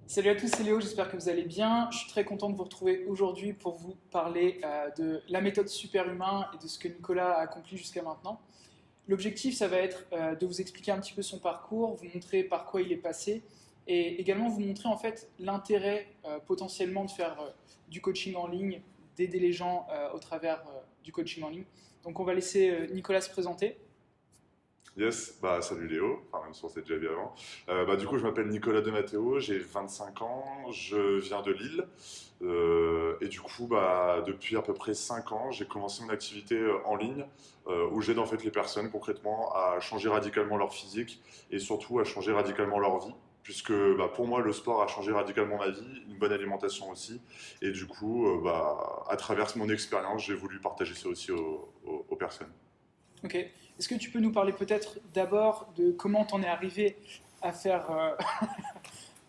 Salut à tous, c'est Léo, j'espère que vous allez bien. Je suis très content de vous retrouver aujourd'hui pour vous parler de la méthode superhumain et de ce que Nicolas a accompli jusqu'à maintenant. L'objectif, ça va être de vous expliquer un petit peu son parcours, vous montrer par quoi il est passé et également vous montrer en fait l'intérêt potentiellement de faire du coaching en ligne, d'aider les gens au travers du coaching en ligne. Donc on va laisser Nicolas se présenter. Yes, bah salut Léo, enfin même si on s'est déjà vu avant. Du coup, je m'appelle Nicolas De Matteo, j'ai 25 ans, je viens de Lille. Et du coup, depuis à peu près 5 ans, j'ai commencé mon activité en ligne où j'aide en fait les personnes concrètement à changer radicalement leur physique et surtout à changer radicalement leur vie. Puisque pour moi, le sport a changé radicalement ma vie, une bonne alimentation aussi. Et du coup, à travers mon expérience, j'ai voulu partager ça aussi aux personnes. Ok. Est-ce que tu peux nous parler peut-être d'abord de comment t'en es arrivé à faire.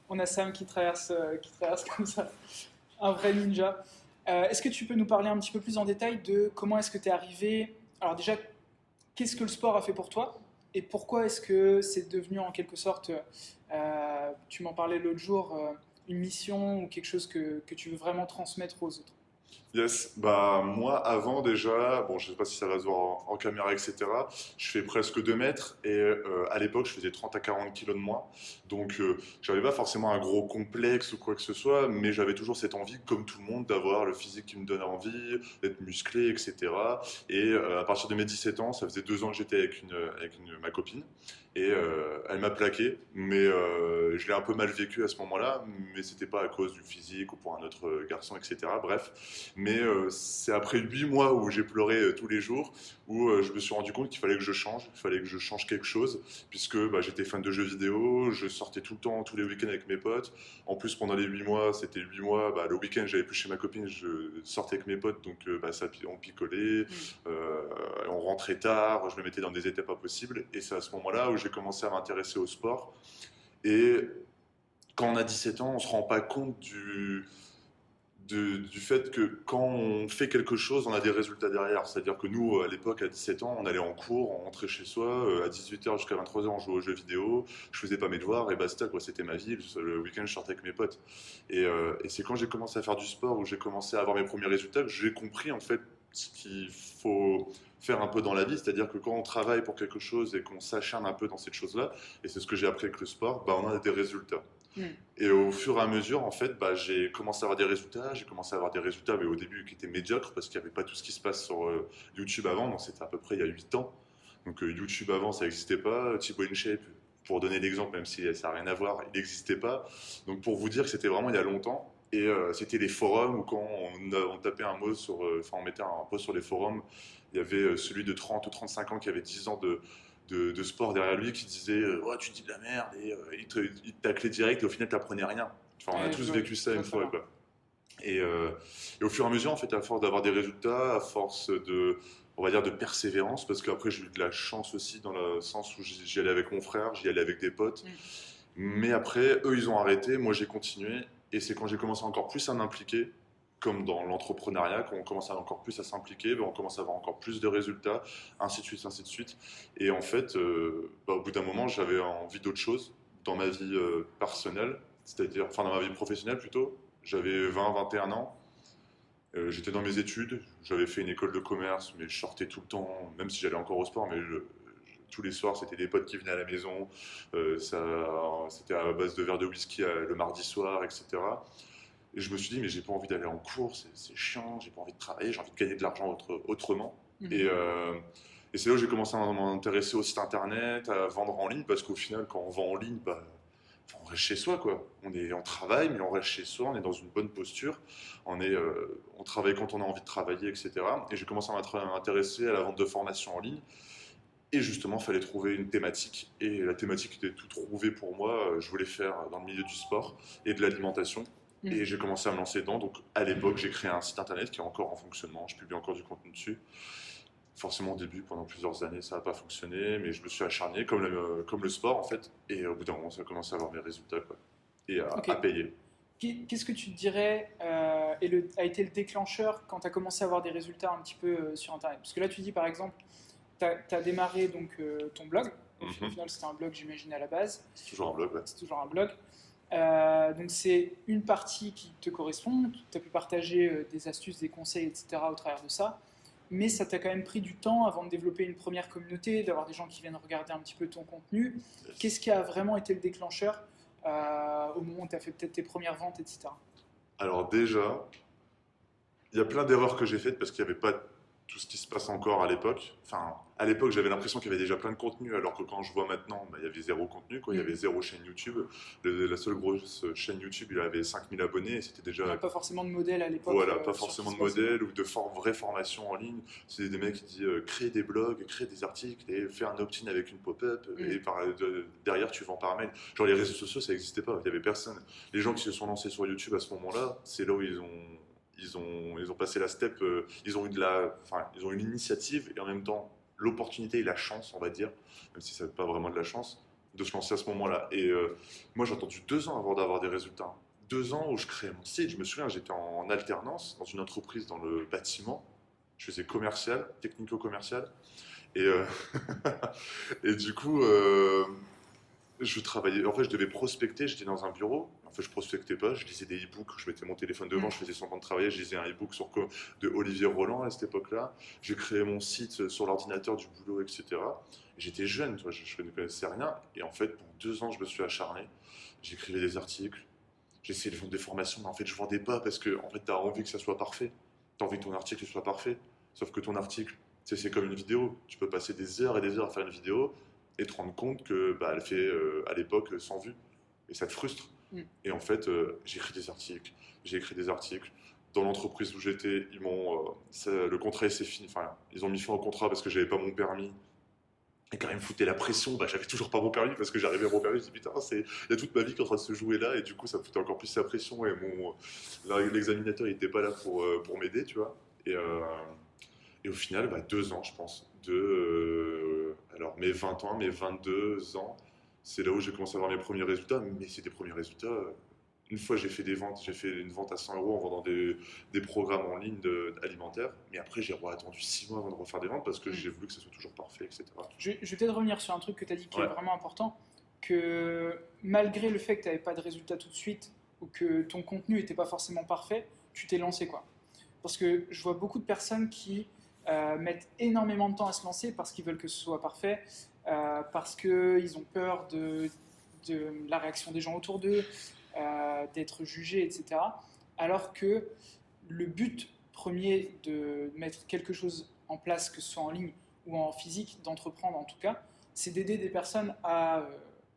On a Sam qui traverse comme ça, un vrai ninja. Est-ce que tu peux nous parler un petit peu plus en détail de comment est-ce que tu es arrivé. Alors déjà, qu'est-ce que le sport a fait pour toi et pourquoi est-ce que c'est devenu en quelque sorte, tu m'en parlais l'autre jour, une mission ou quelque chose que tu veux vraiment transmettre aux autres. Yes, bah moi avant déjà, bon je sais pas si ça va se voir en caméra etc, je fais presque 2 mètres et à l'époque je faisais 30 à 40 kilos de moins, donc j'avais pas forcément un gros complexe ou quoi que ce soit, mais j'avais toujours cette envie comme tout le monde d'avoir le physique qui me donne envie, d'être musclé etc. Et à partir de mes 17 ans, ça faisait 2 ans que j'étais ma copine et elle m'a plaqué, mais je l'ai un peu mal vécu à ce moment-là, mais c'était pas à cause du physique ou pour un autre garçon etc. Bref. Mais c'est après 8 mois où j'ai pleuré tous les jours, où je me suis rendu compte qu'il fallait que je change, il fallait que je change quelque chose, puisque j'étais fan de jeux vidéo, je sortais tout le temps, tous les week-ends avec mes potes. En plus, pendant les 8 mois, c'était 8 mois, le week-end, j'allais plus chez ma copine, je sortais avec mes potes, donc on picolait, Hmm. on rentrait tard, je me mettais dans des étapes impossibles, et c'est à ce moment-là où j'ai commencé à m'intéresser au sport. Et quand on a 17 ans, on se rend pas compte du fait que quand on fait quelque chose, on a des résultats derrière. C'est-à-dire que nous, à l'époque, à 17 ans, on allait en cours, on rentrait chez soi, à 18h jusqu'à 23h, on jouait aux jeux vidéo, je faisais pas mes devoirs et basta, quoi. C'était ma vie. Le week-end, je sortais avec mes potes. Et c'est quand j'ai commencé à faire du sport, où j'ai commencé à avoir mes premiers résultats, que j'ai compris en fait ce qu'il faut faire un peu dans la vie. C'est-à-dire que quand on travaille pour quelque chose et qu'on s'acharne un peu dans cette chose-là, et c'est ce que j'ai appris avec le sport, on a des résultats. Hmm. Et au fur et à mesure, en fait, j'ai commencé à avoir des résultats. J'ai commencé à avoir des résultats, mais au début qui étaient médiocres parce qu'il n'y avait pas tout ce qui se passe sur YouTube avant. Donc c'était à peu près il y a 8 ans. Donc YouTube avant, ça n'existait pas. Thibaut InShape, pour donner l'exemple, même si ça n'a rien à voir, il n'existait pas. Donc pour vous dire que c'était vraiment il y a longtemps. Et c'était les forums où quand on tapait un mot sur, enfin on mettait un post sur les forums, il y avait celui de 30 ou 35 ans qui avait 10 ans de sport derrière lui qui disait oh, tu dis de la merde et il te taclait direct et au final t'apprenais rien. Enfin, on a Ouais, tous vécu ça je vois une très fois bien. quoi. Et, euh, et au fur et à mesure, en fait, à force d'avoir des résultats, à force de, on va dire, de persévérance, parce qu'après j'ai eu de la chance aussi dans le sens où j'y allais avec mon frère, j'y allais avec des potes. Hmm. Mais après, eux, ils ont arrêté, moi j'ai continué, et c'est quand j'ai commencé encore plus à m'impliquer, comme dans l'entrepreneuriat, quand on commence à encore plus à s'impliquer, on commence à avoir encore plus de résultats, ainsi de suite, ainsi de suite. Et en fait, au bout d'un moment, j'avais envie d'autre chose dans ma vie personnelle, c'est-à-dire, enfin dans ma vie professionnelle plutôt. J'avais 20, 21 ans, j'étais dans mes études, j'avais fait une école de commerce, mais je sortais tout le temps, même si j'allais encore au sport, mais tous les soirs, c'était des potes qui venaient à la maison. C'était à base de verres de whisky le mardi soir, etc. Et je me suis dit, mais j'ai pas envie d'aller en cours, c'est chiant, j'ai pas envie de travailler, j'ai envie de gagner de l'argent autrement. Et, Mhm. euh, et c'est là où j'ai commencé à m'intéresser au site internet, à vendre en ligne, parce qu'au final, quand on vend en ligne, enfin, on reste chez soi, quoi. On travaille, mais on reste chez soi, on est dans une bonne posture, on travaille quand on a envie de travailler, etc. Et j'ai commencé à m'intéresser à la vente de formations en ligne. Et justement, il fallait trouver une thématique. Et la thématique était tout trouvée pour moi. Je voulais faire dans le milieu du sport et de l'alimentation. Hmm. Et j'ai commencé à me lancer dedans. Donc à l'époque, j'ai créé un site internet qui est encore en fonctionnement. Je publie encore du contenu dessus. Forcément, au début, pendant plusieurs années, ça n'a pas fonctionné. Mais je me suis acharné, comme le sport en fait. Et au bout d'un moment, ça a commencé à avoir mes résultats, quoi. Et Ok. à payer. Qu'est-ce que tu te dirais a été le déclencheur quand tu as commencé à avoir des résultats un petit peu sur Internet? Parce que là, tu dis par exemple, tu as démarré donc, ton blog. Au Mhm. final, c'était un blog, j'imagine, à la base. C'est toujours un blog, ouais. C'est toujours un blog. Donc c'est une partie qui te correspond, tu as pu partager des astuces, des conseils, etc. au travers de ça, mais ça t'a quand même pris du temps avant de développer une première communauté, d'avoir des gens qui viennent regarder un petit peu ton contenu. Qu'est-ce qui a vraiment été le déclencheur au moment où tu as fait peut-être tes premières ventes, etc. Alors déjà, il y a plein d'erreurs que j'ai faites parce qu'il n'y avait pas tout ce qui se passe encore à l'époque. Enfin, à l'époque, j'avais l'impression qu'il y avait déjà plein de contenu, alors que quand je vois maintenant, bah, il y avait zéro contenu, quoi. Il y avait zéro chaîne YouTube. La seule grosse chaîne YouTube, il avait 5000 abonnés et c'était Il n'y déjà. a pas forcément de modèle à l'époque Voilà, pas sur ce qui forcément se de passait. modèle ou de vraies formations en ligne. C'est des mecs qui disent crée des blogs, crée des articles et fais un opt-in avec une pop-up et derrière tu vends par mail. Genre les réseaux sociaux, ça n'existait pas, il n'y avait personne. Les gens qui se sont lancés sur YouTube à ce moment-là, c'est là où ils ont passé la step, ils ont eu ils ont eu l'initiative et en même temps l'opportunité et la chance, on va dire, même si ça n'est pas vraiment de la chance, de se lancer à ce moment-là. Et moi, j'ai attendu 2 ans avant d'avoir des résultats. 2 ans où je créais mon site. Je me souviens, j'étais en alternance dans une entreprise dans le bâtiment. Je faisais commercial, technico-commercial. Et, et du coup, je travaillais. En fait, je devais prospecter. J'étais dans un bureau. En fait, je prospectais pas. Je lisais des e-books. Je mettais mon téléphone devant. Je faisais semblant de travailler. Je lisais un e-book de Olivier Roland à cette époque-là. J'ai créé mon site sur l'ordinateur du boulot, etc. J'étais jeune, tu vois, je ne connaissais rien. Et en fait, pendant 2 ans, je me suis acharné. J'écrivais des articles. J'essayais de vendre des formations, mais en fait, je vendais pas parce que en fait, tu as envie que ça soit parfait. Tu as envie que ton article soit parfait. Sauf que ton article, tu sais, c'est comme une vidéo. Tu peux passer des heures et des heures à faire une vidéo et te rendre compte que bah, elle fait à l'époque 100 vues. Et ça te frustre. Et en fait, j'ai écrit des articles. J'ai écrit des articles. Dans l'entreprise où j'étais, le contrat s'est fini. Enfin, ils ont mis fin au contrat parce que j'avais pas mon permis. Et quand ils me foutaient la pression, bah, j'avais toujours pas mon permis parce que j'arrivais à mon permis. Je me dis putain, il y a toute ma vie qui est en train de se jouer là. Et du coup, ça me foutait encore plus la pression. Et l'examinateur, il était pas là pour m'aider, tu vois. Et au final, bah, 2 ans, je pense. Alors, mes 20 ans, mes 22 ans, c'est là où j'ai commencé à avoir mes premiers résultats. Mais c'est des premiers résultats. Une fois, j'ai fait des ventes, j'ai fait une vente à 100 euros en vendant des programmes en ligne alimentaires. Mais après, j'ai attendu 6 mois avant de refaire des ventes parce que j'ai voulu que ça soit toujours parfait, etc. Je vais peut-être revenir sur un truc que tu as dit qui est Ouais. vraiment important, que malgré le fait que tu n'avais pas de résultat tout de suite ou que ton contenu n'était pas forcément parfait, tu t'es lancé quoi. Parce que je vois beaucoup de personnes qui mettent énormément de temps à se lancer parce qu'ils veulent que ce soit parfait, parce qu'ils ont peur de la réaction des gens autour d'eux, d'être jugés, etc. Alors que le but premier de mettre quelque chose en place, que ce soit en ligne ou en physique, d'entreprendre en tout cas, c'est d'aider des personnes à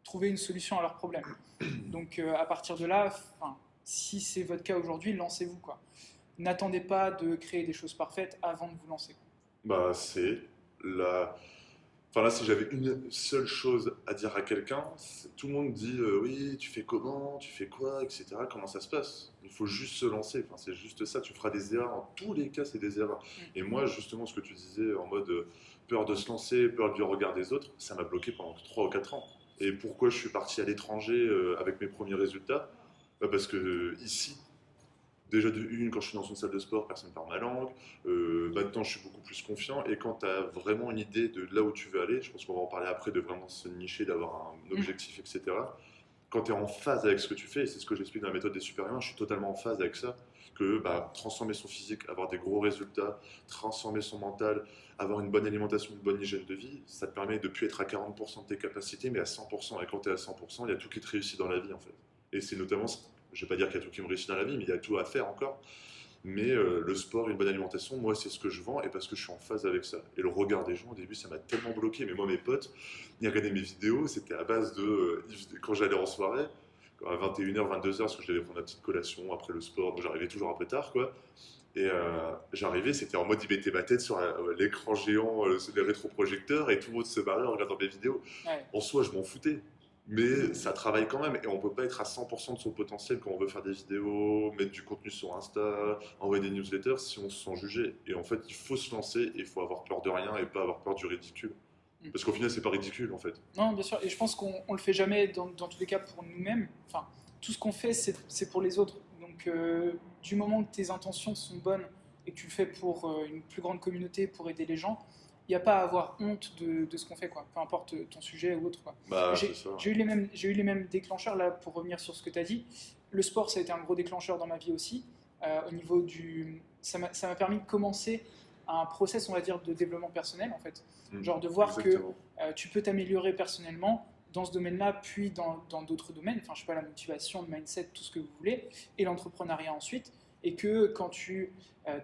trouver une solution à leurs problèmes. Donc à partir de là, si c'est votre cas aujourd'hui, lancez-vous quoi. N'attendez pas de créer des choses parfaites avant de vous lancer. Bah, c'est la. Enfin là, si j'avais une seule chose à dire à quelqu'un, tout le monde dit oui, tu fais comment, tu fais quoi, etc. Comment ça se passe? Il faut juste se lancer. Enfin, c'est juste ça. Tu feras des erreurs. En tous les cas, c'est des erreurs. Et moi, justement, ce que tu disais en mode peur de se lancer, peur du regard des autres, ça m'a bloqué pendant 3 ou 4 ans. Et pourquoi je suis parti à l'étranger avec mes premiers résultats? Bah, parce que ici, déjà de une, quand je suis dans une salle de sport, personne ne parle ma langue. Maintenant, je suis beaucoup plus confiant. Et quand tu as vraiment une idée de là où tu veux aller, je pense qu'on va en parler après, de vraiment se nicher, d'avoir un objectif, etc. Quand tu es en phase avec ce que tu fais, et c'est ce que j'explique dans la méthode des super-humains, je suis totalement en phase avec ça, que bah, transformer son physique, avoir des gros résultats, transformer son mental, avoir une bonne alimentation, une bonne hygiène de vie, ça te permet de ne plus être à 40% de tes capacités, mais à 100%. Et quand tu es à 100%, il y a tout qui te réussit dans la vie, en fait. Et c'est notamment, je ne vais pas dire qu'il y a tout qui me réussit dans la vie, mais il y a tout à faire encore. Mais le sport, une bonne alimentation, moi, c'est ce que je vends et parce que je suis en phase avec ça. Et le regard des gens, au début, ça m'a tellement bloqué. Mais moi, mes potes, ils regardaient mes vidéos, c'était à base de. Quand j'allais en soirée, à 21h, 22h, parce que je devais prendre ma petite collation après le sport, donc j'arrivais toujours un peu tard, quoi. Et j'arrivais, c'était en mode, ils mettaient ma tête sur l'écran géant, les rétroprojecteurs, et tout le monde se barrait en regardant mes vidéos. Ouais. En soi, je m'en foutais. Mais ça travaille quand même et on peut pas être à 100% de son potentiel quand on veut faire des vidéos, mettre du contenu sur Insta, envoyer des newsletters si on se sent jugé. Et en fait, il faut se lancer et il faut avoir peur de rien et pas avoir peur du ridicule. Parce qu'au final, c'est pas ridicule en fait. Non, bien sûr. Et je pense qu'on ne le fait jamais dans tous les cas pour nous-mêmes. Enfin, tout ce qu'on fait, c'est pour les autres. Donc, du moment que tes intentions sont bonnes et que tu le fais pour une plus grande communauté, pour aider les gens, il n'y a pas à avoir honte de ce qu'on fait, quoi. Peu importe ton sujet ou autre, quoi. Bah, J'ai c'est ça. j'ai eu les mêmes déclencheurs, là, pour revenir sur ce que tu as dit. Le sport, ça a été un gros déclencheur dans ma vie aussi. Au niveau du... Ça m'a permis de commencer un process, on va dire, de développement personnel, en fait. Genre de voir que Exactement. tu peux t'améliorer personnellement dans ce domaine-là, puis dans d'autres domaines, enfin, je sais pas, la motivation, le mindset, tout ce que vous voulez, et l'entrepreneuriat ensuite, et que quand tu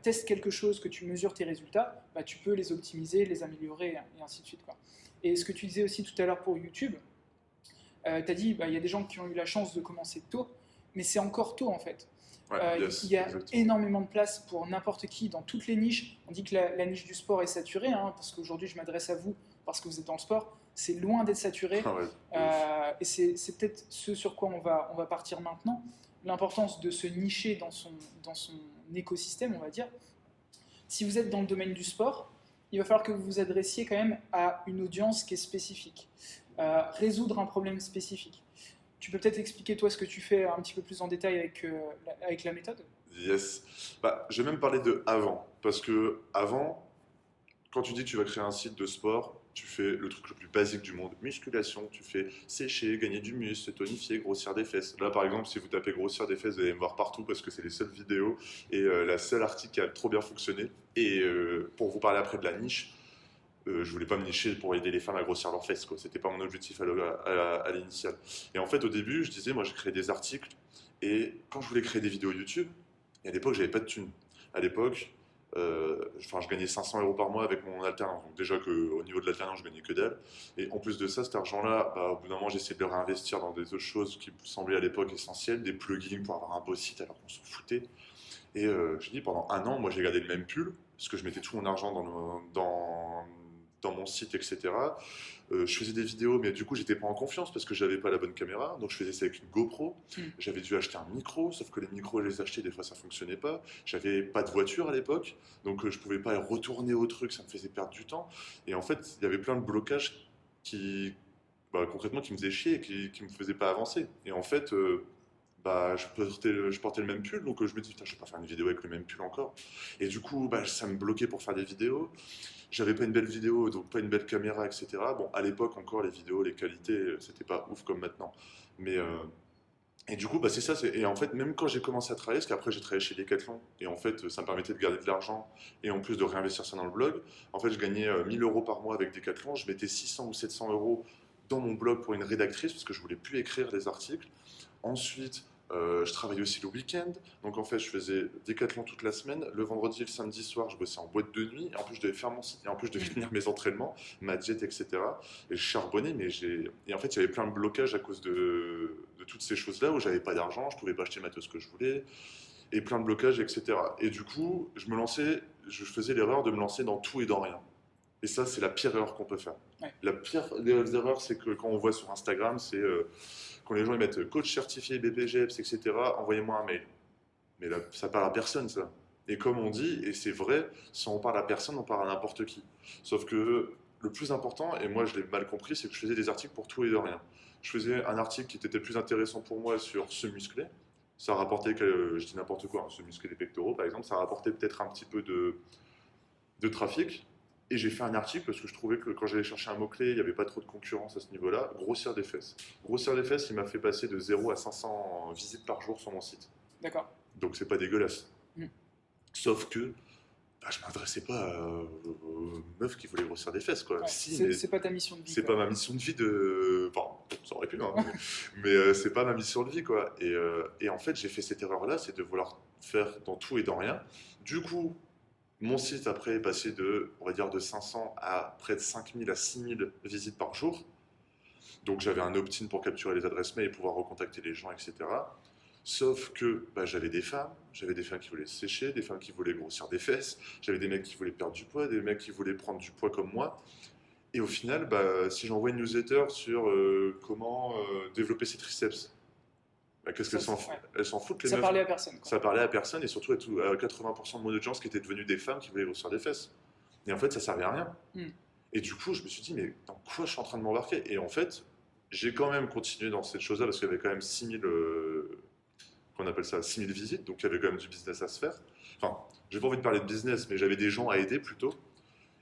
testes quelque chose, que tu mesures tes résultats, bah, tu peux les optimiser, les améliorer, et ainsi de suite, quoi. Et ce que tu disais aussi tout à l'heure pour YouTube, tu as dit, bah, il y a des gens qui ont eu la chance de commencer tôt, mais c'est encore tôt en fait. Ouais, Il yes, y a exactement. énormément de place pour n'importe qui dans toutes les niches. On dit que la niche du sport est saturée, hein, parce qu'aujourd'hui je m'adresse à vous parce que vous êtes dans le sport. C'est loin d'être saturé. Ah ouais, de ouf. Et c'est peut-être ce sur quoi on va partir maintenant. L'importance de se nicher dans son écosystème, on va dire. Si vous êtes dans le domaine du sport, il va falloir que vous vous adressiez quand même à une audience qui est spécifique. Résoudre un problème spécifique. Tu peux peut-être expliquer toi ce que tu fais un petit peu plus en détail avec la méthode? Yes. Bah, je vais même parler de avant. Parce que avant, quand tu dis que tu vas créer un site de sport, tu fais le truc le plus basique du monde, musculation, tu fais sécher, gagner du muscle, tonifier, grossir des fesses. Là, par exemple, si vous tapez grossir des fesses, vous allez me voir partout parce que c'est les seules vidéos et la seule article qui a trop bien fonctionné. Et pour vous parler après de la niche, je voulais pas me nicher pour aider les femmes à grossir leurs fesses, quoi. C'était pas mon objectif à l'initial. Et en fait, au début, je disais, moi, je créais des articles et quand je voulais créer des vidéos YouTube, et à l'époque, j'avais pas de thunes. À l'époque, enfin, je gagnais 500 euros par mois avec mon alternance. Donc déjà qu'au niveau de l'alternance, je gagnais que dalle. Et en plus de ça, cet argent-là, bah, au bout d'un moment, j'ai essayé de le réinvestir dans des autres choses qui me semblaient à l'époque essentielles, des plugins pour avoir un beau site alors qu'on s'en foutait. Et je dis, pendant un an, moi, j'ai gardé le même pull, parce que je mettais tout mon argent dans mon site, etc. Je faisais des vidéos, mais du coup, j'étais pas en confiance parce que j'avais pas la bonne caméra. Donc, je faisais ça avec une GoPro. Hmm. J'avais dû acheter un micro, sauf que les micros, je les achetais, des fois, ça fonctionnait pas. J'avais pas de voiture à l'époque, donc je pouvais pas retourner au truc, ça me faisait perdre du temps. Et en fait, il y avait plein de blocages qui, bah, concrètement, qui me faisaient chier et qui me faisaient pas avancer. Et en fait, bah, je portais le même pull, donc je me dis, putain, je vais pas faire une vidéo avec le même pull encore. Et du coup, bah, ça me bloquait pour faire des vidéos. J'avais pas une belle vidéo, donc pas une belle caméra, etc. Bon, à l'époque encore, les vidéos, les qualités, c'était pas ouf comme maintenant. Mais et du coup, bah, c'est ça. Et en fait, même quand j'ai commencé à travailler, parce qu'après j'ai travaillé chez Decathlon, et en fait, ça me permettait de garder de l'argent, et en plus de réinvestir ça dans le blog. En fait, je gagnais 1000 euros par mois avec Decathlon. Je mettais 600 ou 700 euros dans mon blog pour une rédactrice, parce que je voulais plus écrire des articles. Ensuite, je travaillais aussi le week-end. Donc en fait, je faisais décathlon toute la semaine. Le vendredi et le samedi soir, je bossais en boîte de nuit. Et en plus, je devais faire mon site. Et en plus, je devais finir mes entraînements, ma diète, etc. Et je charbonnais, mais j'ai. Et en fait, il y avait plein de blocages à cause de toutes ces choses-là où j'avais pas d'argent, je pouvais pas acheter le matos que je voulais. Et plein de blocages, etc. Et du coup, je faisais l'erreur de me lancer dans tout et dans rien. Et ça, c'est la pire erreur qu'on peut faire. Ouais. La pire des erreurs, c'est que quand on voit sur Instagram, c'est quand les gens ils mettent coach certifié BPGEPS, etc., envoyez-moi un mail. Mais là, ça parle à personne, ça. Et comme on dit, et c'est vrai, si on parle à personne, on parle à n'importe qui. Sauf que le plus important, et moi je l'ai mal compris, c'est que je faisais des articles pour tout et de rien. Je faisais un article qui était peut-être plus intéressant pour moi sur se muscler. Ça rapportait, je dis n'importe quoi, hein, se muscler des pectoraux par exemple, ça rapportait peut-être un petit peu de trafic. Et j'ai fait un article parce que je trouvais que quand j'allais chercher un mot-clé, il n'y avait pas trop de concurrence à ce niveau-là. Grossir des fesses. Grossir des fesses, il m'a fait passer de 0 à 500 visites par jour sur mon site. D'accord. Donc c'est pas dégueulasse. Hmm. Sauf que bah, je m'adressais pas aux meufs qui voulaient grossir des fesses, quoi. Ouais. Si, mais C'est pas ta mission de vie, c'est quoi. pas ma mission de vie de. Enfin, ça aurait pu, hein, mais c'est pas ma mission de vie, quoi. Et en fait, j'ai fait cette erreur-là, c'est de vouloir faire dans tout et dans rien. Du coup, mon site après est passé de, on va dire, de 500 à près de 5000 à 6000 visites par jour. Donc j'avais un opt-in pour capturer les adresses mail et pouvoir recontacter les gens, etc. Sauf que bah, j'avais des femmes qui voulaient se sécher, des femmes qui voulaient grossir des fesses, j'avais des mecs qui voulaient perdre du poids, des mecs qui voulaient prendre du poids comme moi. Et au final, bah, si j'envoie une newsletter sur comment développer ses triceps, bah, qu'est-ce qu'elles s'en foutent? Ouais. Elles s'en foutent, les Ça meufs. parlait à personne, quoi. Ça parlait à personne et surtout à 80% de mon audience qui était devenue des femmes qui voulaient grossir des fesses. Et en fait, ça servait à rien. Hmm. Et du coup, je me suis dit, mais dans quoi je suis en train de m'embarquer? Et en fait, j'ai quand même continué dans cette chose-là parce qu'il y avait quand même 6000, qu'on appelle ça, 6000 visites, donc il y avait quand même du business à se faire. Enfin, j'ai pas envie de parler de business, mais j'avais des gens à aider plutôt.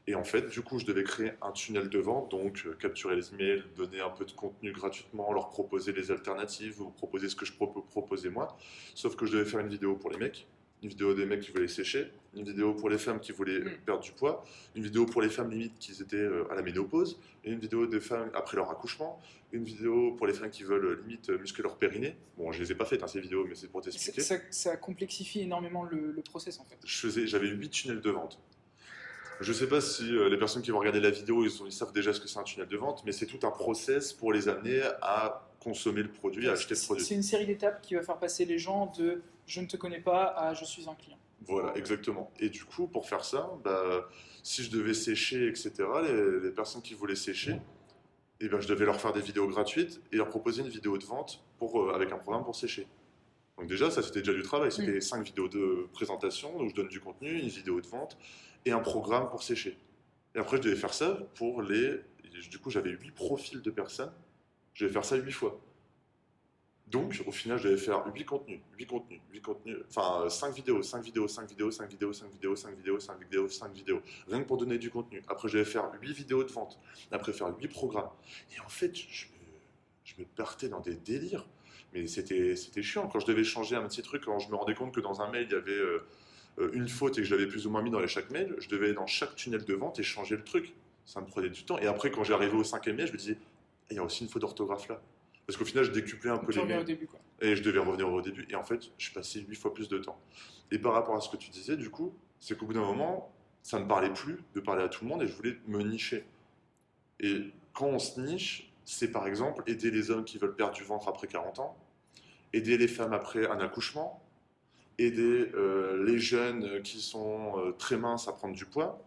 Et en fait, du coup, je devais créer un tunnel de vente, donc capturer les emails, donner un peu de contenu gratuitement, leur proposer les alternatives ou proposer ce que je peux proposer moi. Sauf que je devais faire une vidéo pour les mecs, une vidéo des mecs qui voulaient sécher, une vidéo pour les femmes qui voulaient Mm. perdre du poids, une vidéo pour les femmes limite qui étaient à la ménopause, et une vidéo des femmes après leur accouchement, une vidéo pour les femmes qui veulent limite muscler leur périnée. Bon, je les ai pas faites, hein, ces vidéos, mais c'est pour t'expliquer. Ça complexifie énormément le process en fait. J'avais 8 tunnels de vente. Je ne sais pas si les personnes qui vont regarder la vidéo, ils savent déjà ce que c'est un tunnel de vente, mais c'est tout un process pour les amener à consommer le produit, à acheter le produit. C'est une série d'étapes qui va faire passer les gens de je ne te connais pas à je suis un client. Voilà, exactement. Et du coup, pour faire ça, bah, si je devais sécher, etc., les personnes qui voulaient sécher, eh ben, je devais leur faire des vidéos gratuites et leur proposer une vidéo de vente avec un programme pour sécher. Donc déjà, ça c'était déjà du travail. C'était 5 vidéos de présentation où je donne du contenu, une vidéo de vente et un programme pour sécher. Et après, je devais faire ça pour les... Du coup, j'avais 8 profils de personnes. Je devais faire ça 8 fois. Donc, au final, je devais faire 8 contenus, 8 contenus, 8 contenus, enfin 5 vidéos, 5 vidéos, 5 vidéos, 5 vidéos, 5 vidéos, 5 vidéos, 5 vidéos, 5 vidéos, rien que pour donner du contenu. Après, je devais faire 8 vidéos de vente, après faire 8 programmes. Et en fait, je me partais dans des délires, mais c'était chiant. Quand je devais changer un petit truc, quand je me rendais compte que dans un mail, il y avait une faute et que je l'avais plus ou moins mis dans chaque mail, je devais aller dans chaque tunnel de vente et changer le truc. Ça me prenait du temps. Et après, quand j'arrivais au cinquième mail, je me disais, ah, il y a aussi une faute d'orthographe là. Parce qu'au final, je décuplais un peu Tu les reviens au mails. début quoi. Et je devais revenir au début. Et en fait, je passais 8 fois plus de temps. Et par rapport à ce que tu disais, du coup, c'est qu'au bout d'un moment, ça ne me parlait plus de parler à tout le monde et je voulais me nicher. Et quand on se niche, c'est par exemple aider les hommes qui veulent perdre du ventre après 40 ans, aider les femmes après un accouchement, aider les jeunes qui sont très minces à prendre du poids,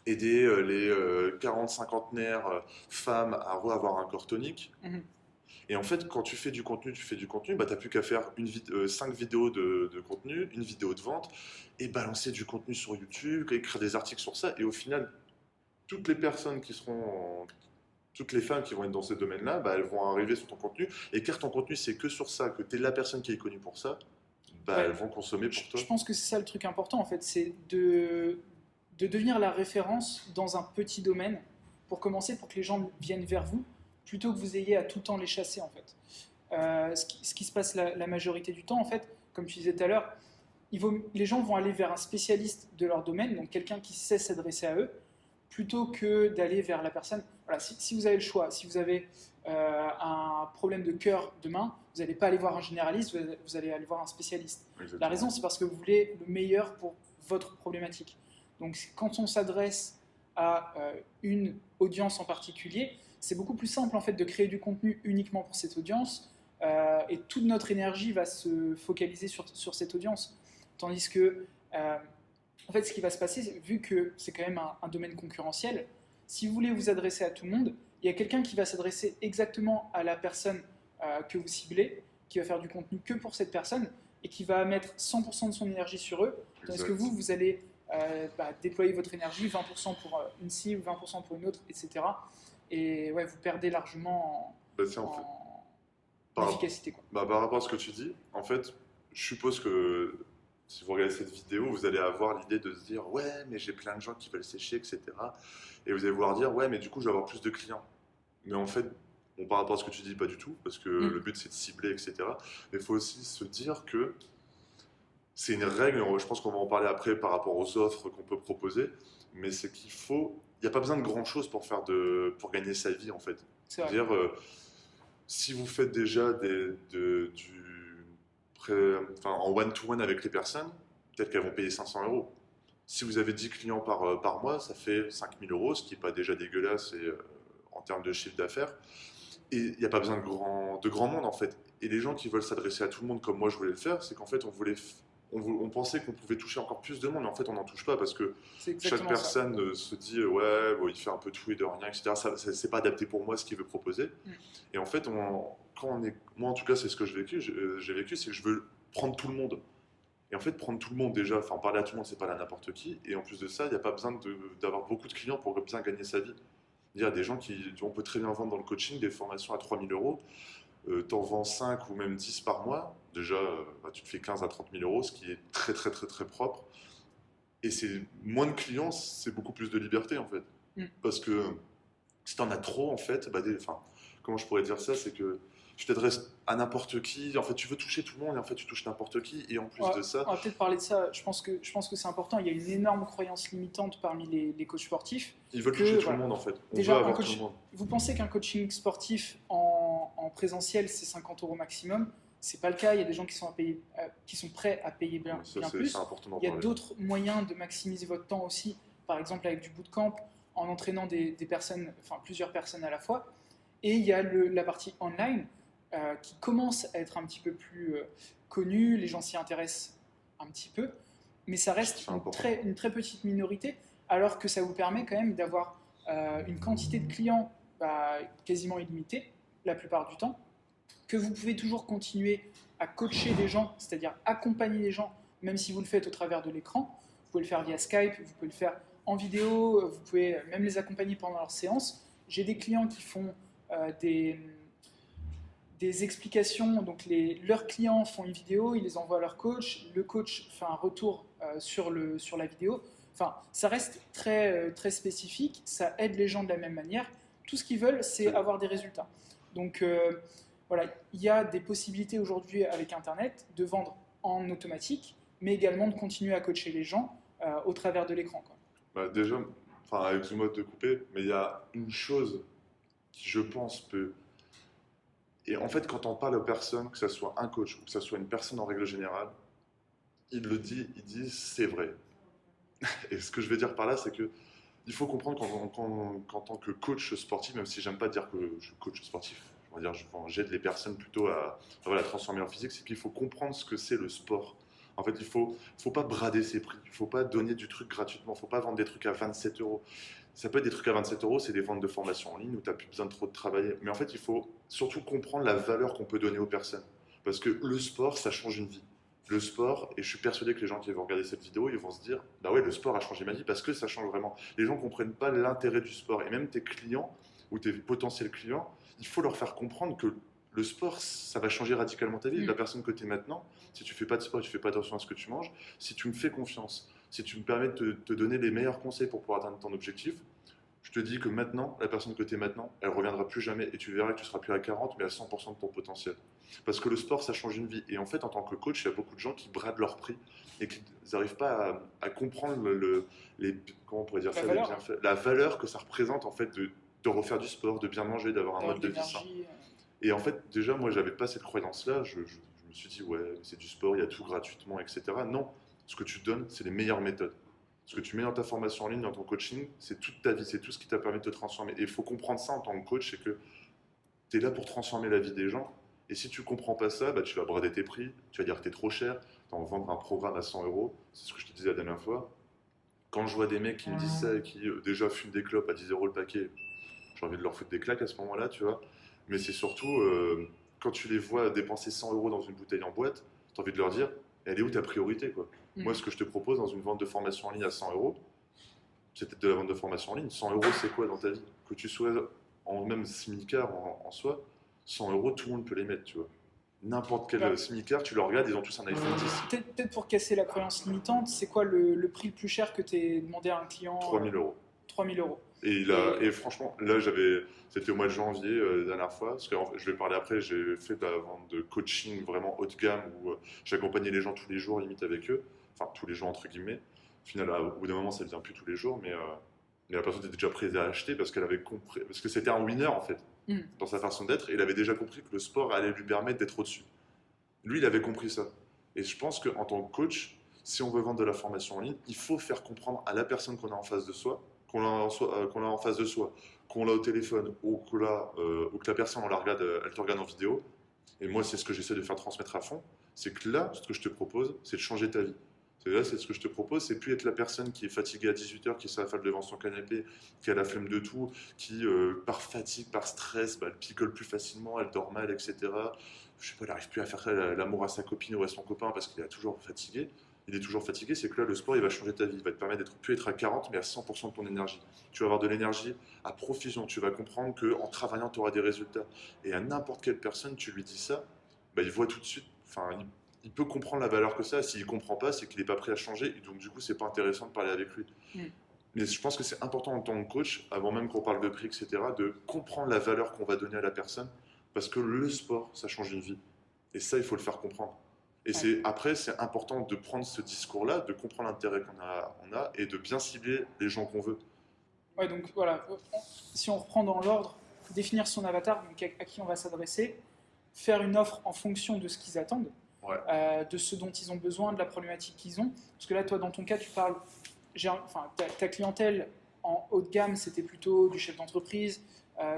aider les 40-50naires femmes à avoir un corps tonique. Mhm. Et en fait, quand tu fais du contenu, bah, tu n'as plus qu'à faire 5 vidéos de contenu, une vidéo de vente, et balancer du contenu sur YouTube, écrire des articles sur ça. Et au final, toutes les personnes qui seront, toutes les femmes qui vont être dans ces domaines-là, bah, elles vont arriver sur ton contenu. Et car ton contenu, c'est que sur ça, que tu es la personne qui est connue pour ça, bah, Ouais. elles vont consommer pour toi. Je pense que c'est ça le truc important en fait, c'est de devenir la référence dans un petit domaine pour commencer, pour que les gens viennent vers vous, plutôt que vous ayez à tout le temps les chasser en fait. Ce qui se passe la majorité du temps en fait, comme tu disais tout à l'heure, les gens vont aller vers un spécialiste de leur domaine, donc quelqu'un qui sait s'adresser à eux, plutôt que d'aller vers la personne. Voilà, si vous avez le choix, si vous avez un problème de cœur demain, vous n'allez pas aller voir un généraliste, vous allez aller voir un spécialiste. Exactement. La raison, c'est parce que vous voulez le meilleur pour votre problématique. Donc, quand on s'adresse à une audience en particulier, c'est beaucoup plus simple en fait de créer du contenu uniquement pour cette audience, et toute notre énergie va se focaliser sur cette audience. Tandis que, en fait, ce qui va se passer, vu que c'est quand même un domaine concurrentiel, si vous voulez vous adresser à tout le monde, il y a quelqu'un qui va s'adresser exactement à la personne que vous ciblez, qui va faire du contenu que pour cette personne et qui va mettre 100% de son énergie sur eux. Tandis que vous allez déployer votre énergie, 20% pour une cible, 20% pour une autre, etc. Et ouais, vous perdez largement Bah, c'est en fait, en par, efficacité, quoi. par rapport à ce que tu dis, en fait, je suppose que si vous regardez cette vidéo, vous allez avoir l'idée de se dire ouais, mais j'ai plein de gens qui veulent sécher, etc. Et vous allez vouloir dire ouais, mais du coup, je vais avoir plus de clients. Mais en fait, bon, par rapport à ce que tu dis, pas du tout, parce que le but c'est de cibler, etc. Mais il faut aussi se dire que c'est une règle, je pense qu'on va en parler après par rapport aux offres qu'on peut proposer, mais c'est qu'il faut, il n'y a pas besoin de grand chose pour gagner sa vie en fait. C'est vrai. C'est-à-dire, si vous faites déjà en one-to-one avec les personnes, peut-être qu'elles vont payer 500 euros. Si vous avez 10 clients par mois, ça fait 5000 euros, ce qui n'est pas déjà dégueulasse en termes de chiffre d'affaires. Et il n'y a pas besoin de grand monde en fait. Et les gens qui veulent s'adresser à tout le monde comme moi je voulais le faire, c'est qu'en fait on pensait qu'on pouvait toucher encore plus de monde, mais en fait on n'en touche pas parce que chaque personne se dit ouais, bon, il fait un peu tout et de rien, etc. C'est pas adapté pour moi ce qu'il veut proposer. Et en fait, moi en tout cas, c'est ce que j'ai vécu, c'est que je veux prendre tout le monde. Et en fait, prendre tout le monde déjà, enfin parler à tout le monde, c'est pas là n'importe qui. Et en plus de ça, il n'y a pas besoin d'avoir beaucoup de clients pour bien gagner sa vie. Il y a des gens on peut très bien vendre dans le coaching des formations à 3000 euros. T'en vends 5 ou même 10 par mois. Déjà, tu te fais 15 à 30 000 euros, ce qui est très très très très propre. Et c'est moins de clients, c'est beaucoup plus de liberté en fait. Mm. Parce que si tu en as trop en fait, enfin, comment je pourrais dire ça, c'est que tu t'adresses à n'importe qui, en fait tu veux toucher tout le monde et en fait tu touches n'importe qui et en plus de ça, On va peut-être parler de ça. Je pense que c'est important. Il y a une énorme croyance limitante parmi les coachs sportifs. ils veulent toucher Que, tout le voilà, monde en fait. On veut déjà, avoir tout le monde. vous pensez qu'un coaching sportif en présentiel, c'est 50 € maximum? C'est pas le cas. Il y a des gens qui sont, qui sont prêts à payer bien, Ouais, ça bien c'est plus. important d'en Il y a parler. d'autres moyens de maximiser votre temps aussi, par exemple avec du bootcamp, en entraînant des personnes, enfin plusieurs personnes à la fois. Et il y a la partie online qui commence à être un petit peu plus connue, les gens s'y intéressent un petit peu, mais ça reste C'est important. une très petite minorité, alors que ça vous permet quand même d'avoir une quantité de clients quasiment illimitée la plupart du temps, que vous pouvez toujours continuer à coacher des gens, c'est-à-dire accompagner les gens, même si vous le faites au travers de l'écran. Vous pouvez le faire via Skype, vous pouvez le faire en vidéo, vous pouvez même les accompagner pendant leur séance. J'ai des clients qui font des explications, donc leurs clients font une vidéo, ils les envoient à leur coach, le coach fait un retour sur la vidéo. Enfin, ça reste très spécifique, ça aide les gens de la même manière. Tout ce qu'ils veulent, c'est avoir des résultats. Donc voilà, il y a des possibilités aujourd'hui avec Internet de vendre en automatique, mais également de continuer à coacher les gens au travers de l'écran. Bah, déjà, enfin, excuse-moi de te couper, mais il y a une chose qui, je pense, peut. Et en fait, quand on parle aux personnes, que ce soit un coach ou que ce soit une personne en règle générale, il le dit, il dit c'est vrai. Et ce que je veux dire par là, c'est que il faut comprendre qu'en tant que coach sportif, même si j'aime pas dire que je suis coach sportif, on va dire, j'aide les personnes plutôt à, voilà, transformer leur physique, c'est qu'il faut comprendre ce que c'est le sport. En fait, faut pas brader ses prix, il faut pas donner du truc gratuitement, il faut pas vendre des trucs à 27 euros. Ça peut être des trucs à 27 euros, c'est des ventes de formation en ligne où tu n'as plus besoin de trop de travailler. Mais en fait, il faut surtout comprendre la valeur qu'on peut donner aux personnes. Parce que le sport, ça change une vie. Le sport, et je suis persuadé que les gens qui vont regarder cette vidéo, ils vont se dire, bah ouais, le sport a changé ma vie parce que ça change vraiment. Les gens ne comprennent pas l'intérêt du sport. Et même tes clients ou tes potentiels clients, il faut leur faire comprendre que le sport, ça va changer radicalement ta vie. La personne que tu es maintenant, si tu fais pas de sport, tu fais pas attention à ce que tu manges, si tu me fais confiance, si tu me permets de te donner les meilleurs conseils pour pouvoir atteindre ton objectif, je te dis que maintenant, la personne que tu es maintenant, elle reviendra plus jamais et tu verras que tu seras plus à 40 mais à 100% de ton potentiel. Parce que le sport, ça change une vie. Et en fait, en tant que coach, il y a beaucoup de gens qui bradent leur prix et qui n'arrivent pas à comprendre comment on pourrait dire La ça, valeur, la valeur que ça représente en fait de refaire du sport, de bien manger, d'avoir un mode de vie sain. Et en fait, déjà, moi, j'avais pas cette croyance-là. Je me suis dit, ouais, c'est du sport, il y a tout gratuitement, etc. Non, ce que tu donnes, c'est les meilleures méthodes. Ce que tu mets dans ta formation en ligne, dans ton coaching, c'est toute ta vie, c'est tout ce qui t'a permis de te transformer. Et il faut comprendre ça en tant que coach, c'est que tu es là pour transformer la vie des gens. Et si tu comprends pas ça, bah, tu vas brader tes prix, tu vas dire que tu es trop cher, tu vas vendre un programme à 100 euros. C'est ce que je te disais la dernière fois. Quand je vois des mecs qui me disent ça et qui déjà fument des clopes à 10 euros le paquet, j'ai envie de leur foutre des claques à ce moment-là, tu vois. Mais c'est surtout, quand tu les vois dépenser 100 euros dans une bouteille en boîte, tu as envie de leur dire, elle est où ta priorité, quoi. Moi, ce que je te propose dans une vente de formation en ligne à 100 euros, c'est peut-être de la vente de formation en ligne. 100 euros, c'est quoi dans ta vie? Que tu sois en même smicard en soi, 100 euros, tout le monde peut les mettre, tu vois. N'importe quel smicard, tu le regardes, ils ont tous un iPhone 10. Peut-être pour casser la croyance limitante, c'est quoi le prix le plus cher que tu aies demandé à un client? 3000 euros. 3000 euros. Et franchement, là, c'était au mois de janvier, la dernière fois, parce que je vais parler après, j'ai fait de la vente de coaching vraiment haut de gamme où j'accompagnais les gens tous les jours, limite avec eux, enfin tous les jours entre guillemets. Au final, au bout d'un moment, ça ne devient plus tous les jours, mais la personne était déjà prête à acheter parce qu'elle avait compris, parce que c'était un winner en fait, dans sa façon d'être, et il avait déjà compris que le sport allait lui permettre d'être au-dessus. Lui, il avait compris ça. Et je pense qu'en tant que coach, si on veut vendre de la formation en ligne, il faut faire comprendre à la personne qu'on a en face de soi, qu'on a en face de soi, qu'on l'a au téléphone ou que la personne, on la regarde, elle te regarde en vidéo. Et moi, c'est ce que j'essaie de faire transmettre à fond. C'est que là, ce que je te propose, c'est de changer ta vie. C'est ce que je te propose, c'est plus être la personne qui est fatiguée à 18 h, qui s'affale devant son canapé, qui a la flemme de tout, qui par fatigue, par stress, bah, elle picole plus facilement, elle dort mal, etc. Je sais pas, elle n'arrive plus à faire l'amour à sa copine ou à son copain parce qu'il est toujours fatigué. Il est toujours fatigué, c'est que là, le sport, il va changer ta vie. Il va te permettre d'être plus être à 40, mais à 100% de ton énergie. Tu vas avoir de l'énergie à profusion. Tu vas comprendre qu'en travaillant, tu auras des résultats. Et à n'importe quelle personne, tu lui dis ça, bah, il voit tout de suite, enfin, il peut comprendre la valeur que ça. S'il ne comprend pas, c'est qu'il n'est pas prêt à changer. Et donc, du coup, c'est pas intéressant de parler avec lui. Mm. Mais je pense que c'est important en tant que coach, avant même qu'on parle de prix, etc., de comprendre la valeur qu'on va donner à la personne. Parce que le sport, ça change une vie. Et ça, il faut le faire comprendre. Et Ouais. après, c'est important de prendre ce discours-là, de comprendre l'intérêt qu'on a et de bien cibler les gens qu'on veut. Ouais, donc voilà, si on reprend dans l'ordre, définir son avatar, donc à qui on va s'adresser, faire une offre en fonction de ce qu'ils attendent, Ouais, de ce dont ils ont besoin, de la problématique qu'ils ont. Parce que là, toi, dans ton cas, tu parles, enfin, ta clientèle en haut de gamme, c'était plutôt du chef d'entreprise,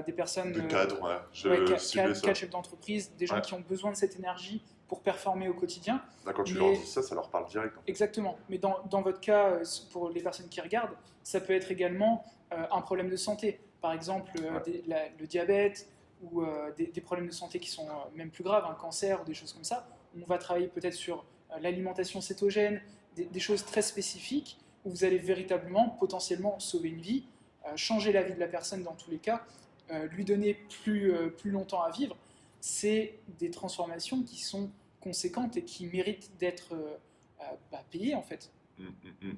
des personnes, de cadre, ouais. ouais, Je ciblais ça. cadre chef d'entreprise, des gens Ouais. qui ont besoin de cette énergie pour performer au quotidien. Là, quand tu leur Mais dis ça, ça leur parle direct. exactement. Mais dans votre cas, pour les personnes qui regardent, ça peut être également un problème de santé. Par exemple, Ouais. le diabète ou des problèmes de santé qui sont même plus graves, un cancer ou des choses comme ça. On va travailler peut-être sur l'alimentation cétogène, des choses très spécifiques où vous allez véritablement, potentiellement sauver une vie, changer la vie de la personne dans tous les cas, lui donner plus longtemps à vivre. C'est des transformations qui sont conséquentes et qui méritent d'être payées en fait.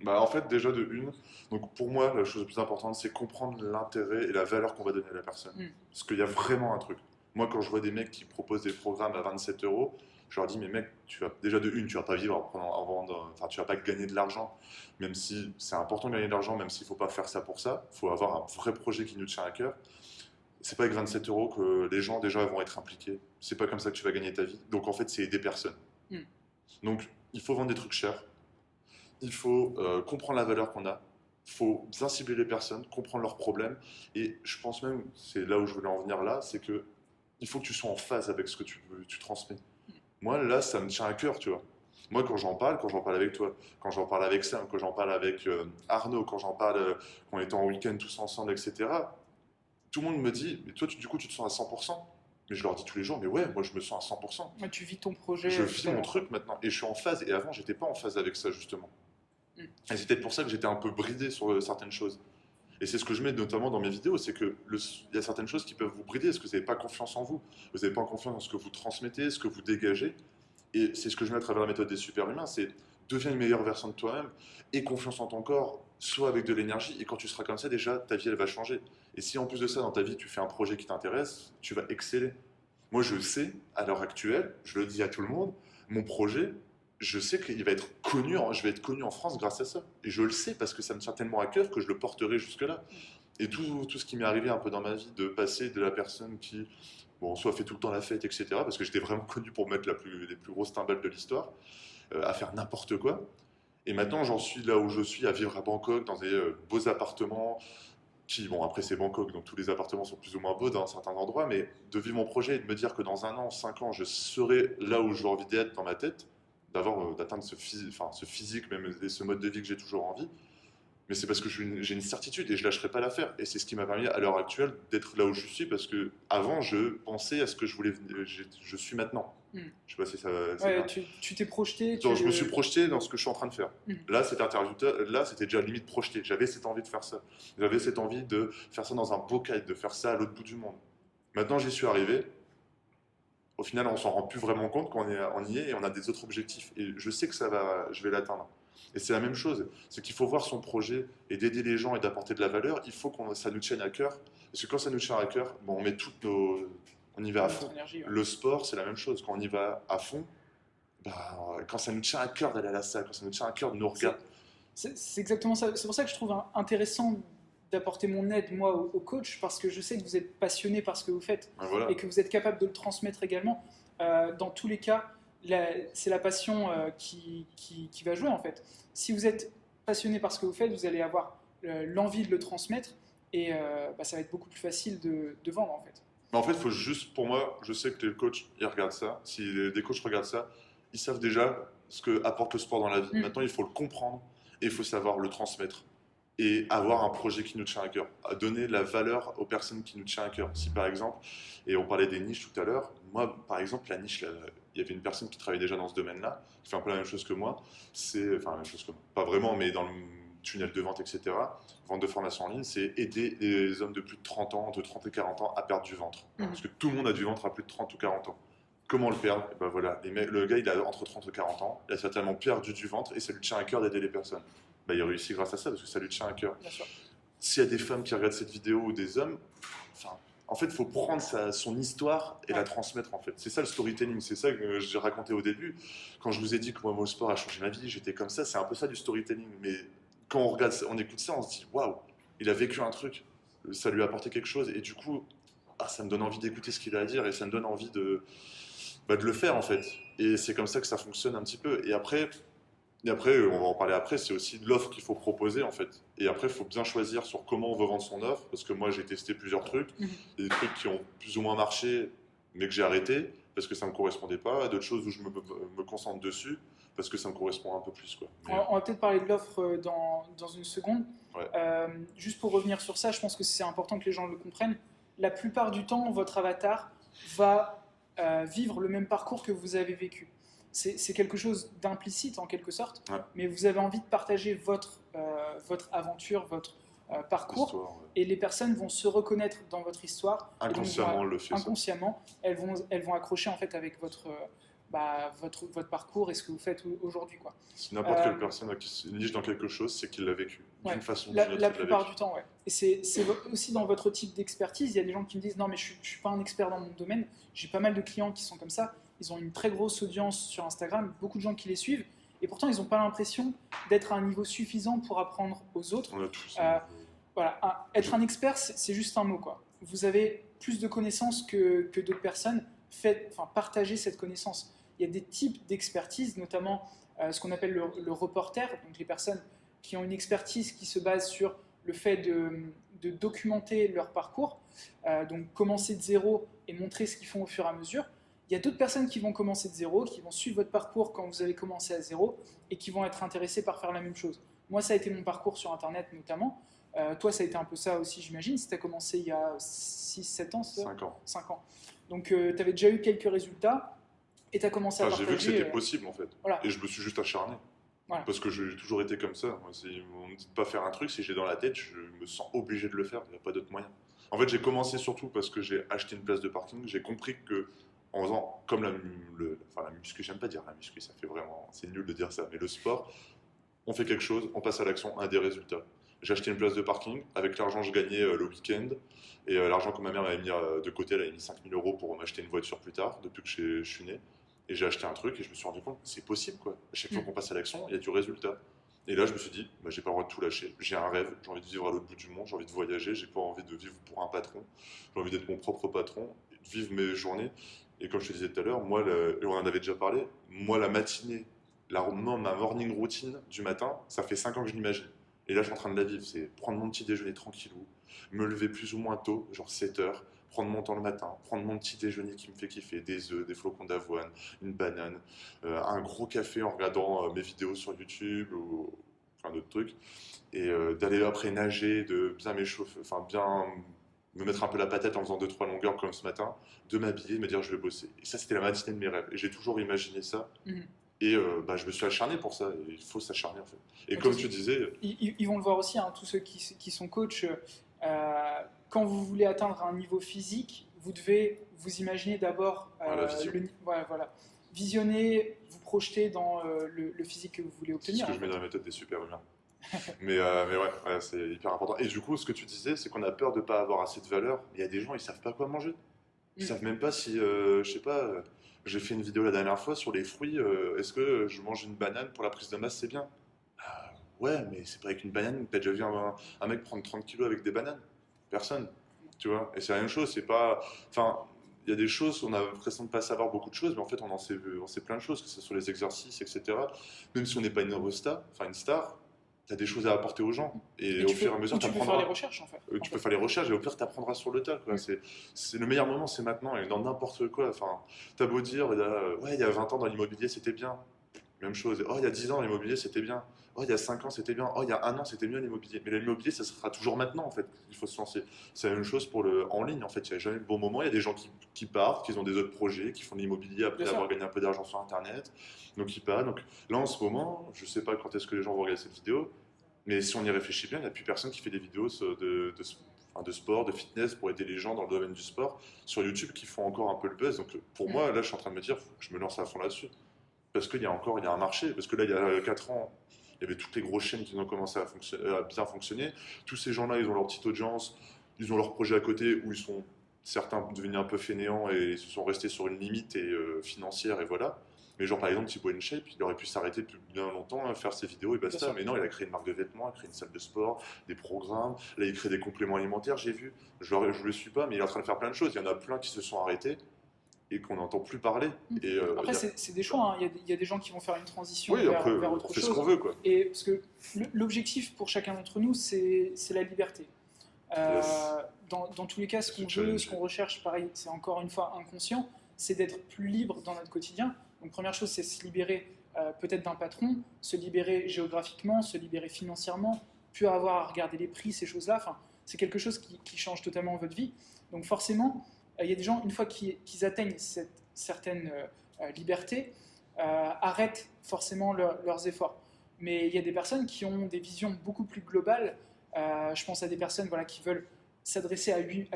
Bah, en fait, déjà de une, donc pour moi, la chose la plus importante, c'est comprendre l'intérêt et la valeur qu'on va donner à la personne. Mm. Parce qu'il y a vraiment un truc. Moi, quand je vois des mecs qui proposent des programmes à 27 euros, je leur dis, mais mec, déjà de une, tu vas pas vivre enfin, tu vas pas gagner de l'argent, même si c'est important de gagner de l'argent, même s'il faut pas faire ça pour ça. Il faut avoir un vrai projet qui nous tient à cœur. C'est pas avec 27 euros que les gens déjà vont être impliqués. C'est pas comme ça que tu vas gagner ta vie. Donc en fait, c'est aider personne. Mm. Donc il faut vendre des trucs chers. Il faut comprendre la valeur qu'on a, il faut bien cibler les personnes, comprendre leurs problèmes, et je pense même, c'est là où je voulais en venir là, c'est que il faut que tu sois en phase avec ce que tu transmets. Moi, là, ça me tient à cœur, tu vois. Moi, quand j'en parle avec toi, quand j'en parle avec Sam, quand j'en parle avec Arnaud, quand j'en parle, quand on était en week-end tous ensemble, etc., tout le monde me dit, mais toi, du coup, tu te sens à 100%. Mais je leur dis tous les jours, mais ouais, moi, je me sens à 100%. Ouais, tu vis ton projet Je vis mon totalement. truc maintenant, et je suis en phase, et avant, j'étais pas en phase avec ça, justement. Mm. Et c'est peut-être pour ça que j'étais un peu bridé sur certaines choses. Et c'est ce que je mets notamment dans mes vidéos, c'est que il y a certaines choses qui peuvent vous brider parce que vous n'avez pas confiance en vous. Vous n'avez pas confiance en ce que vous transmettez, ce que vous dégagez. Et c'est ce que je mets à travers la méthode des super-humains, c'est deviens une meilleure version de toi-même et confiance en ton corps, soit avec de l'énergie. Et quand tu seras comme ça, déjà, ta vie, elle va changer. Et si en plus de ça, dans ta vie, tu fais un projet qui t'intéresse, tu vas exceller. Moi, je sais, à l'heure actuelle, je le dis à tout le monde, mon projet, je sais qu'il va être connu, je vais être connu en France grâce à ça. Et je le sais parce que ça me tient tellement à cœur que je le porterai jusque-là. Et tout ce qui m'est arrivé un peu dans ma vie, de passer de la personne qui, bon, soit fait tout le temps la fête, etc., parce que j'étais vraiment connu pour mettre les plus grosses timbales de l'histoire, à faire n'importe quoi. Et maintenant, j'en suis là où je suis, à vivre à Bangkok, dans des beaux appartements, qui, bon, après c'est Bangkok, donc tous les appartements sont plus ou moins beaux dans certains endroits, mais de vivre mon projet et de me dire que dans un an, 5 ans, je serai là où j'ai envie d'être dans ma tête, d'atteindre ce physique, même et ce mode de vie que j'ai toujours envie, mais c'est parce que j'ai une certitude et je lâcherai pas l'affaire. Et c'est ce qui m'a permis à l'heure actuelle d'être là où je suis, parce que avant je pensais à ce que je voulais, je suis maintenant. Mm. Je sais pas si ça, c'est Ouais, bien. tu t'es projeté, Je me suis projeté dans ce que je suis en train de faire. Mm. Là, cette interview, là, c'était déjà limite projeté. J'avais cette envie de faire ça. J'avais cette envie de faire ça dans un beau cadre, de faire ça à l'autre bout du monde. Maintenant, j'y suis arrivé. Au final, on s'en rend plus vraiment compte quand on y est et on a des autres objectifs. Et je sais que je vais l'atteindre. Et c'est la même chose. C'est qu'il faut voir son projet et d'aider les gens et d'apporter de la valeur. Il faut que ça nous tienne à cœur. Parce que quand ça nous tient à cœur, bon, on y va à notre fond. énergie. Ouais. Le sport, c'est la même chose. Quand on y va à fond, bah, quand ça nous tient à cœur d'aller à la salle, quand ça nous tient à cœur de nous regarder. C'est exactement ça. C'est pour ça que je trouve intéressant d'apporter mon aide, moi, au coach, parce que je sais que vous êtes passionné par ce que vous faites Voilà. et que vous êtes capable de le transmettre également. Dans tous les cas, c'est la passion qui va jouer, en fait. Si vous êtes passionné par ce que vous faites, vous allez avoir l'envie de le transmettre et ça va être beaucoup plus facile de vendre, en fait. Mais en fait, il faut juste, pour moi, je sais que les coachs, ils regardent ça. Si des coachs regardent ça, ils savent déjà ce que apporte le sport dans la vie. Mm. Maintenant, il faut le comprendre et il faut savoir le transmettre. Et avoir un projet qui nous tient à cœur, à donner de la valeur aux personnes qui nous tient à cœur. Si par exemple, et on parlait des niches tout à l'heure, moi par exemple, la niche, là, il y avait une personne qui travaille déjà dans ce domaine-là, qui fait un peu la même chose que moi, enfin la même chose que moi, pas vraiment, mais dans le tunnel de vente, etc., vente de formation en ligne, c'est aider les hommes de plus de 30 ans, de 30 et 40 ans à perdre du ventre. Mm. Parce que tout le monde a du ventre à plus de 30 ou 40 ans. Comment le perdre? Et ben voilà, le gars il a entre 30 et 40 ans, il a certainement perdu du ventre et ça lui tient à cœur d'aider les personnes. Bah, il réussit grâce à ça parce que ça lui tient à cœur. bien sûr. S'il y a des femmes qui regardent cette vidéo ou des hommes, enfin, en fait, il faut prendre son histoire et Ouais. la transmettre en fait. C'est ça le storytelling, c'est ça que j'ai raconté au début. Quand je vous ai dit que moi, le sport a changé ma vie, j'étais comme ça, c'est un peu ça du storytelling. Mais quand on regarde, on écoute ça, on se dit waouh, il a vécu un truc, ça lui a apporté quelque chose et du coup, ça me donne envie d'écouter ce qu'il a à dire et ça me donne envie de le faire en fait. Et c'est comme ça que ça fonctionne un petit peu. Et après, on va en parler après, c'est aussi de l'offre qu'il faut proposer en fait. Et après, il faut bien choisir sur comment on veut vendre son offre, parce que moi j'ai testé plusieurs trucs, Mhm. des trucs qui ont plus ou moins marché, mais que j'ai arrêté parce que ça ne me correspondait pas, et d'autres choses où je me concentre dessus parce que ça me correspond un peu plus quoi. Mais, On va peut-être parler de l'offre dans une seconde. ouais, Juste pour revenir sur ça, je pense que c'est important que les gens le comprennent. La plupart du temps, votre avatar va vivre le même parcours que vous avez vécu. C'est quelque chose d'implicite en quelque sorte, ouais, mais vous avez envie de partager votre aventure, votre parcours, l'histoire, ouais. et les personnes vont se reconnaître dans votre histoire. Et donc, Inconsciemment, on le fait ça. inconsciemment, elles vont accrocher en fait avec votre parcours et ce que vous faites aujourd'hui, quoi. Si n'importe quelle Euh, personne qui se niche dans quelque chose, c'est qu'il l'a vécu, Ouais, d'une façon ou la, d'une autre, la il l'a plupart vécu. du temps, ouais. Et c'est aussi dans votre type d'expertise, il y a des gens qui me disent non mais je suis pas un expert dans mon domaine. J'ai pas mal de clients qui sont comme ça. Ils ont une très grosse audience sur Instagram, beaucoup de gens qui les suivent, et pourtant ils n'ont pas l'impression d'être à un niveau suffisant pour apprendre aux autres. On a tous Euh, voilà, être un expert, c'est juste un mot, quoi. Vous avez plus de connaissances que d'autres personnes. Partagez cette connaissance. Il y a des types d'expertise, notamment ce qu'on appelle le reporter, donc les personnes qui ont une expertise qui se base sur le fait de documenter leur parcours, donc commencer de zéro et montrer ce qu'ils font au fur et à mesure. Il y a d'autres personnes qui vont commencer de zéro, qui vont suivre votre parcours quand vous avez commencé à zéro et qui vont être intéressées par faire la même chose. Moi, ça a été mon parcours sur Internet notamment. Toi, ça a été un peu ça aussi, j'imagine, si tu as commencé il y a 6-7 ans, c'est ça? 5 ans. 5 ans. Donc, tu avais déjà eu quelques résultats et tu as commencé à Enfin, j'ai vu que partager. c'était possible en fait. Voilà. Et je me suis juste acharné. Voilà. Parce que j'ai toujours été comme ça. Moi, on me dit de pas faire un truc, si j'ai dans la tête, je me sens obligé de le faire. Il n'y a pas d'autre moyen. En fait, j'ai commencé surtout parce que j'ai acheté une place de parking. J'ai compris que en faisant comme la muscu, j'aime pas dire la muscu, ça fait vraiment, c'est nul de dire ça, mais le sport, on fait quelque chose, on passe à l'action, on a des résultats. J'ai acheté une place de parking. Avec l'argent que je gagnais le week-end et l'argent que ma mère m'avait mis de côté, elle avait mis 5 000 € pour m'acheter une voiture plus tard, depuis que je suis né. Et j'ai acheté un truc et je me suis rendu compte, c'est possible quoi. À chaque fois qu'on passe à l'action, il y a du résultat. Et là, je me suis dit, bah, j'ai pas le droit de tout lâcher. J'ai un rêve, j'ai envie de vivre à l'autre bout du monde, j'ai envie de voyager, j'ai pas envie de vivre pour un patron. J'ai envie d'être mon propre patron, de vivre mes journées. Et comme je te disais tout à l'heure, moi, et on en avait déjà parlé, moi, la matinée, ma morning routine du matin, ça fait 5 ans que je l'imagine. Et là, je suis en train de la vivre. C'est prendre mon petit déjeuner tranquillou, me lever plus ou moins tôt, genre 7 heures, prendre mon temps le matin, prendre mon petit déjeuner qui me fait kiffer, des œufs, des flocons d'avoine, une banane, un gros café en regardant mes vidéos sur YouTube ou plein d'autres trucs, et d'aller après nager, de bien m'échauffer, enfin bien me mettre un peu la patate en faisant 2-3 longueurs comme ce matin, de m'habiller, de me dire je vais bosser. Et ça, c'était la matinée de mes rêves. Et j'ai toujours imaginé ça. Mhm. Et je me suis acharné pour ça. Et il faut s'acharner en fait. Et Donc, comme tu disais, ils vont le voir aussi, hein, tous ceux qui sont coachs. Quand vous voulez atteindre un niveau physique, vous devez vous imaginer d'abord la vision. voilà. Visionner, vous projeter dans le physique que vous voulez C'est ce obtenir. que je mets dans la méthode des super humains. mais ouais, c'est hyper important. Et du coup, ce que tu disais, c'est qu'on a peur de ne pas avoir assez de valeur. Il y a des gens, ils savent pas quoi manger. Ils savent même pas si, je sais pas, j'ai fait une vidéo la dernière fois sur les fruits. Est-ce que je mange une banane pour la prise de masse, c'est bien? Ouais, mais c'est pas avec une banane. T'as déjà vu un mec prendre 30 kilos avec des bananes? Personne. Tu vois? Et c'est la même chose. C'est pas. Enfin, il y a des choses, on a l'impression de pas savoir beaucoup de choses, mais en fait, on sait plein de choses, que ce soit les exercices, etc. Même si on n'est pas une rosta, enfin une star, tu as des choses à apporter aux gens. Et au fur et à mesure, tu tu peux faire les apprendras. recherches en fait. Tu peux faire les recherches et au pire, tu apprendras sur le tas. Quoi. C'est le meilleur moment, c'est maintenant, et dans n'importe quoi. Enfin, t'as beau dire, ouais, il y a 20 ans dans l'immobilier, c'était bien. Même chose. Oh, il y a 10 ans, l'immobilier, c'était bien. Oh, il y a 5 ans, c'était bien. Oh, il y a 1 an, c'était mieux l'immobilier. Mais l'immobilier, ça sera toujours maintenant, en fait. Il faut se lancer. C'est la même chose pour en ligne, en fait. Il n'y a jamais le bon moment. Il y a des gens qui partent, qui ont des autres projets, qui font de l'immobilier après avoir gagné un peu d'argent sur Internet. Donc, ils partent. Donc, là, en ce moment, je ne sais pas quand est-ce que les gens vont regarder cette vidéo, mais si on y réfléchit bien, il n'y a plus personne qui fait des vidéos de sport, de fitness, pour aider les gens dans le domaine du sport sur YouTube qui font encore un peu le buzz. Donc pour moi, là, je suis en train de me dire, faut que je me lance à fond là-dessus. Parce qu'il y a encore, il y a un marché. Parce que là, il y a 4 ans, il y avait toutes les grosses chaînes qui ont commencé à bien fonctionner. Tous ces gens-là, ils ont leur petite audience, ils ont leur projet à côté où ils sont certains devenus un peu fainéants et ils se sont restés sur une limite financière et voilà. Mais genre par exemple Thibaut InShape, il aurait pu s'arrêter depuis bien longtemps, faire ses vidéos et basta. Mais non, il a créé une marque de vêtements, il a créé une salle de sport, des programmes. Là, il crée des compléments alimentaires, j'ai vu. Je le suis pas, mais il est en train de faire plein de choses. Il y en a plein qui se sont arrêtés et qu'on n'entend plus parler. Et, Après, c'est des choix, hein. Il y a des gens qui vont faire une transition oui, après, vers on autre fait ce chose. qu'on veut, quoi. Et parce que l'objectif pour chacun d'entre nous, c'est la liberté. Yes. Dans tous les cas, ce qu'on veut, challenge. ce qu'on recherche, pareil, c'est encore une fois inconscient, c'est d'être plus libre dans notre quotidien. Donc première chose, c'est se libérer peut-être d'un patron, se libérer géographiquement, se libérer financièrement, plus avoir à regarder les prix, ces choses-là. Enfin, c'est quelque chose qui change totalement votre vie. Donc forcément, il y a des gens, une fois qu'ils atteignent cette certaine liberté, arrêtent forcément leurs efforts. Mais il y a des personnes qui ont des visions beaucoup plus globales. Je pense à des personnes voilà, qui veulent s'adresser à 8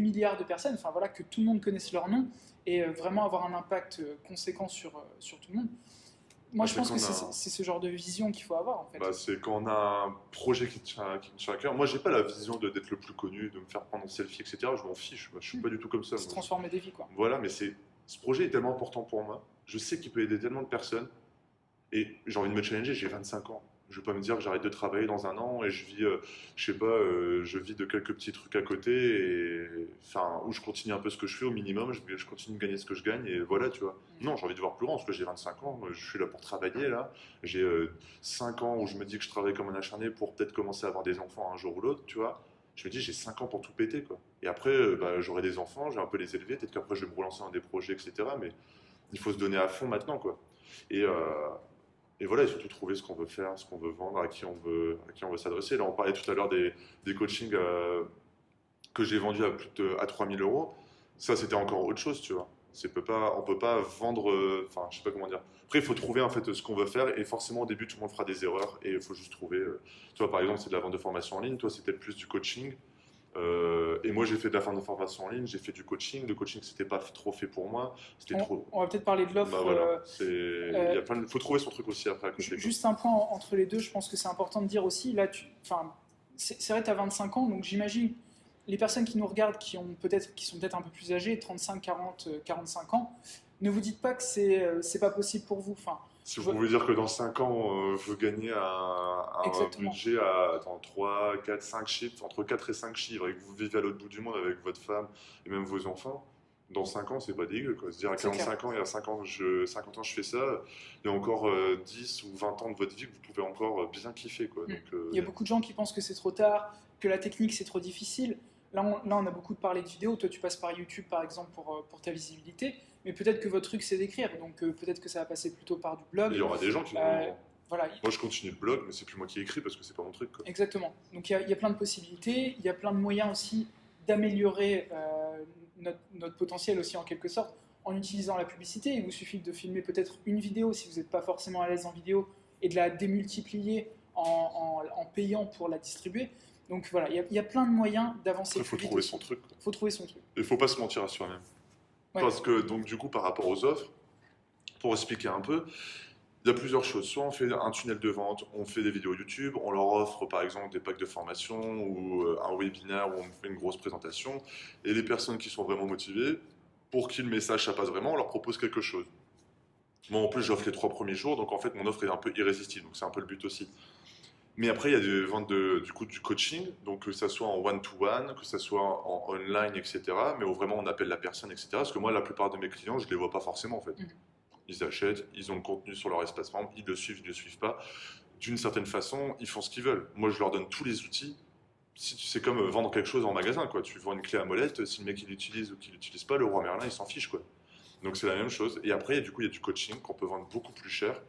milliards de personnes, enfin voilà, que tout le monde connaisse leur nom et vraiment avoir un impact conséquent sur tout le monde. Moi, je pense que c'est ce genre de vision qu'il faut avoir, en fait. Bah, c'est quand on a un projet qui me tient à cœur. Moi, j'ai pas la vision d'être le plus connu, de me faire prendre en selfie, etc. Je m'en fiche. Moi, je suis pas du tout comme ça. C'est transformer des vies, quoi. Voilà, mais ce projet est tellement important pour moi. Je sais qu'il peut aider tellement de personnes. Et j'ai envie de me challenger. J'ai 25 ans. Je vais pas me dire que j'arrête de travailler dans un an et je vis, je sais pas, je vis de quelques petits trucs à côté et enfin où je continue un peu ce que je fais au minimum, je continue de gagner ce que je gagne et voilà, tu vois. Non, j'ai envie de voir plus grand parce que j'ai 25 ans, je suis là pour travailler là. J'ai 5 ans où je me dis que je travaille comme un acharné pour peut-être commencer à avoir des enfants un jour ou l'autre, tu vois. Je me dis j'ai 5 ans pour tout péter quoi. Et après, bah, j'aurai des enfants, je vais un peu les élever, peut-être qu'après je vais me relancer dans des projets, etc. Mais il faut se donner à fond maintenant quoi. Et, euh, et voilà, et surtout trouver ce qu'on veut faire, ce qu'on veut vendre, à qui on veut s'adresser. Là, on parlait tout à l'heure des coachings que j'ai vendus à 3000 euros. Ça, c'était encore autre chose, tu vois. On peut pas vendre, enfin, je sais pas comment dire. Après, il faut trouver en fait ce qu'on veut faire et forcément au début, tout le monde fera des erreurs et il faut juste trouver. Tu vois, par exemple, c'est de la vente de formation en ligne. Toi, c'était plus du coaching. Et moi, j'ai fait de la vente de formation en ligne, j'ai fait du coaching. Le coaching, c'était pas trop fait pour moi. C'était trop. On va peut-être parler de l'offre. Bah voilà, faut trouver son truc aussi après à côté. Juste un point entre les deux, je pense que c'est important de dire aussi. Là, c'est vrai, tu as 25 ans, donc j'imagine les personnes qui nous regardent, qui sont peut-être un peu plus âgées, 35, 40, 45 ans, ne vous dites pas que c'est pas possible pour vous. Enfin, si vous pouvez dire que dans 5 ans, vous gagnez un budget à 3, 4, 5 chiffres, entre 4 et 5 chiffres, et que vous vivez à l'autre bout du monde avec votre femme et même vos enfants, dans 5 ans, c'est pas dégueu. Quoi. Se dire à 45 ans et à 50 ans, je fais ça, il y a encore 10 ou 20 ans de votre vie que vous pouvez encore bien kiffer. Quoi. Donc, il y a beaucoup de gens qui pensent que c'est trop tard, que la technique c'est trop difficile. Là, on a beaucoup parlé de vidéos. Toi, tu passes par YouTube, par exemple, pour ta visibilité. Mais peut-être que votre truc, c'est d'écrire. Donc, peut-être que ça va passer plutôt par du blog. Il y aura des gens qui vont... Voilà. Moi, je continue le blog, mais c'est plus moi qui écris parce que c'est pas mon truc. Quoi. Exactement. Donc, il y a plein de possibilités. Il y a plein de moyens aussi d'améliorer notre potentiel aussi, en quelque sorte, en utilisant la publicité. Il vous suffit de filmer peut-être une vidéo si vous n'êtes pas forcément à l'aise en vidéo et de la démultiplier en payant pour la distribuer. Donc voilà, il y a plein de moyens d'avancer. Il faut trouver son truc. Il faut trouver son truc. Il faut pas se mentir à soi-même. Ouais. Parce que, donc, du coup, par rapport aux offres, pour expliquer un peu, il y a plusieurs choses. Soit on fait un tunnel de vente, on fait des vidéos YouTube, on leur offre par exemple des packs de formation ou un webinaire où on fait une grosse présentation. Et les personnes qui sont vraiment motivées, pour qui le message ça passe vraiment, on leur propose quelque chose. Moi en plus j'offre les 3 premiers jours, donc en fait mon offre est un peu irrésistible, donc c'est un peu le but aussi. Mais après il y a des ventes du coaching, donc que ça soit en one-to-one, que ça soit en online, etc. Mais où vraiment on appelle la personne, etc. Parce que moi la plupart de mes clients je les vois pas forcément en fait. Ils achètent, ils ont le contenu sur leur espace membre, ils le suivent, ils ne le suivent pas. D'une certaine façon, ils font ce qu'ils veulent. Moi, je leur donne tous les outils. C'est comme vendre quelque chose en magasin, quoi. Tu vends une clé à molette, si le mec il l'utilise ou qu'il l'utilise pas, le roi Merlin, il s'en fiche, quoi. Donc c'est la même chose. Et après, du coup, il y a du coaching qu'on peut vendre beaucoup plus cher.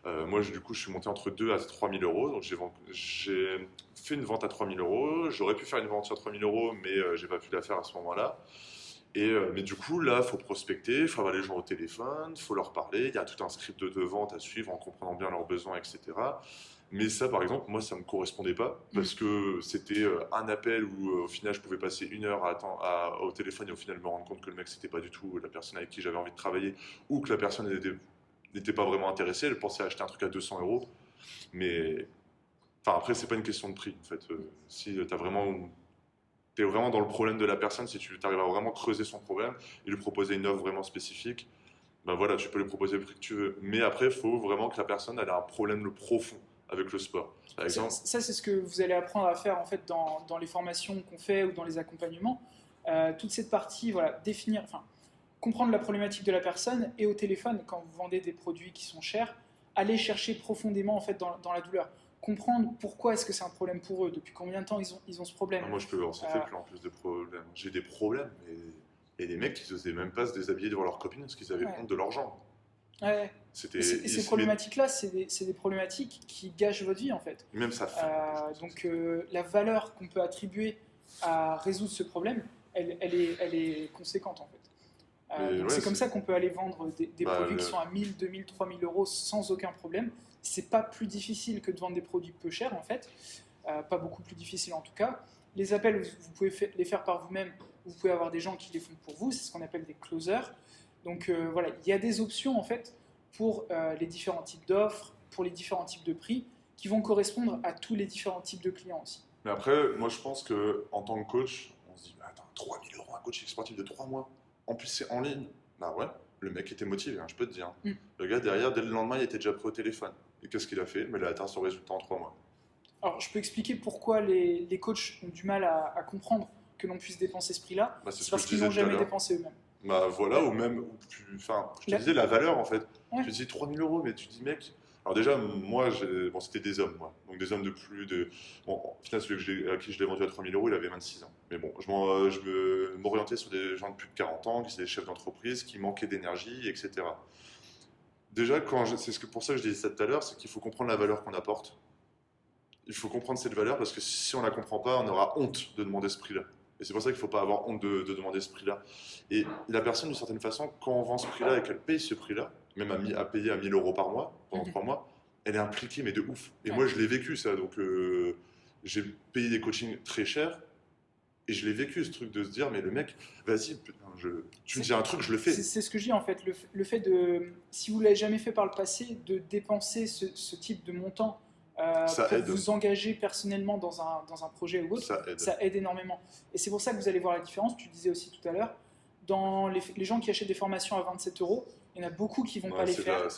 Moi, du coup, je suis monté entre 2 à 3 000 euros. Donc j'ai fait une vente à 3 000 euros. J'aurais pu faire une vente à 3 000 euros, mais j'ai pas pu la faire à ce moment-là. Mais du coup, là, il faut prospecter, il faut avoir les gens au téléphone, il faut leur parler, il y a tout un script de vente à suivre en comprenant bien leurs besoins, etc. Mais ça, par exemple, moi, ça ne me correspondait pas Mm. parce que c'était un appel où, au final, je pouvais passer 1 heure au téléphone et au final me rendre compte que le mec, c'était pas du tout la personne avec qui j'avais envie de travailler ou que la personne n'était pas vraiment intéressée. Elle pensait acheter un truc à 200 euros. Mais enfin, après, c'est pas une question de prix, en fait. Si tu es vraiment dans le problème de la personne, si tu arrives à vraiment creuser son problème et lui proposer une offre vraiment spécifique, ben voilà, tu peux lui proposer le prix que tu veux. Mais après, il faut vraiment que la personne elle a un problème le profond avec le sport. Par exemple, Ça, c'est ce que vous allez apprendre à faire en fait dans les formations qu'on fait ou dans les accompagnements. Toute cette partie, voilà, définir, enfin, comprendre la problématique de la personne et au téléphone, quand vous vendez des produits qui sont chers, aller chercher profondément en fait dans la douleur. Comprendre pourquoi est-ce que c'est un problème pour eux, depuis combien de temps ils ont ce problème. moi je peux en citer Euh, plein en plus de problèmes. J'ai des problèmes et des mecs qui n'osaient même pas se déshabiller devant leur copine parce qu'ils avaient ouais. honte de leur jambes. Ouais. C'était, Et ces problématiques-là, c'est des problématiques qui gâchent votre vie en fait. même sa femme. Donc la valeur qu'on peut attribuer à résoudre ce problème, elle est conséquente en fait. Mais Donc ouais, c'est comme ça qu'on peut aller vendre des bah, produits qui sont à 1000, 2000, 3000 euros sans aucun problème. C'est pas plus difficile que de vendre des produits peu chers en fait, pas beaucoup plus difficile en tout cas. Les appels, vous pouvez les faire par vous-même, vous pouvez avoir des gens qui les font pour vous, c'est ce qu'on appelle des closers. Donc voilà, il y a des options en fait pour les différents types d'offres, pour les différents types de prix, qui vont correspondre à tous les différents types de clients aussi. Mais après, moi je pense qu'en tant que coach, on se dit, bah, attends, 3 000 € un coaching sportif de 3 mois. En plus, c'est en ligne. Bah ouais, le mec était motivé, hein, je peux te dire. Mm. Le gars derrière, dès le lendemain, il était déjà pris au téléphone. Et qu'est-ce qu'il a fait? Mais il a atteint son résultat en 3 mois. Alors je peux expliquer pourquoi les coachs ont du mal à comprendre que l'on puisse dépenser ce prix-là. Bah, c'est ce C'est que parce je qu'ils disais n'ont tout à jamais l'heure. dépensé eux-mêmes. Bah voilà, ou même, enfin, je te disais la valeur en fait. Ouais. Tu dis 3 000 €, mais tu dis mec. Alors déjà, moi, bon, c'était des hommes, moi. Donc des hommes de plus de. Bon, au final, celui à qui je l'ai vendu à 3 000 €, il avait 26 ans. Mais bon, m'orientais sur des gens de plus de 40 ans, qui étaient des chefs d'entreprise, qui manquaient d'énergie, etc. Déjà, pour ça que je disais ça tout à l'heure, c'est qu'il faut comprendre la valeur qu'on apporte. Il faut comprendre cette valeur parce que si on la comprend pas, on aura honte de demander ce prix-là. Et c'est pour ça qu'il ne faut pas avoir honte de demander ce prix-là. Et la personne, d'une certaine façon, quand on vend ce prix-là et qu'elle paye ce prix-là, même à payer à 1 000 € par mois, pendant 3 mois, elle est impliquée, mais de ouf. Et moi, je l'ai vécu, ça. Donc, j'ai payé des coachings très chers et je l'ai vécu, ce truc de se dire, mais le mec, vas-y, putain, tu me dis un truc, je le fais. C'est ce que je dis en fait, le fait de, si vous ne l'avez jamais fait par le passé, de dépenser ce type de montant Ça pour aide. vous engager personnellement dans un projet ou autre, ça aide énormément. Et c'est pour ça que vous allez voir la différence, tu disais aussi tout à l'heure, dans les gens qui achètent des formations à 27 €, il y en a beaucoup qui ne vont pas les faire.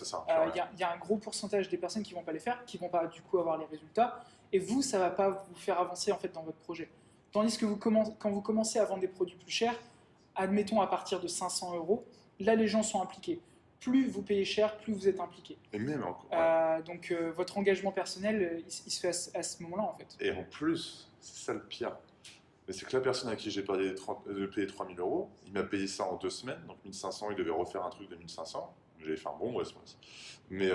Il y a un gros pourcentage des personnes qui ne vont pas les faire, qui ne vont pas du coup avoir les résultats, et vous, ça ne va pas vous faire avancer en fait dans votre projet. Tandis que quand vous commencez à vendre des produits plus chers, admettons à partir de 500 €, là les gens sont impliqués. Plus vous payez cher, plus vous êtes impliqué. Et même encore. Donc votre engagement personnel, il se fait à ce moment-là en fait. Et en plus, c'est ça le pire. Mais c'est que la personne à qui j'ai payé 3 000 €, il m'a payé ça en 2 semaines, donc 1 500, il devait refaire un truc de 1 500. J'avais fait un bon mois ce mois-ci. Mais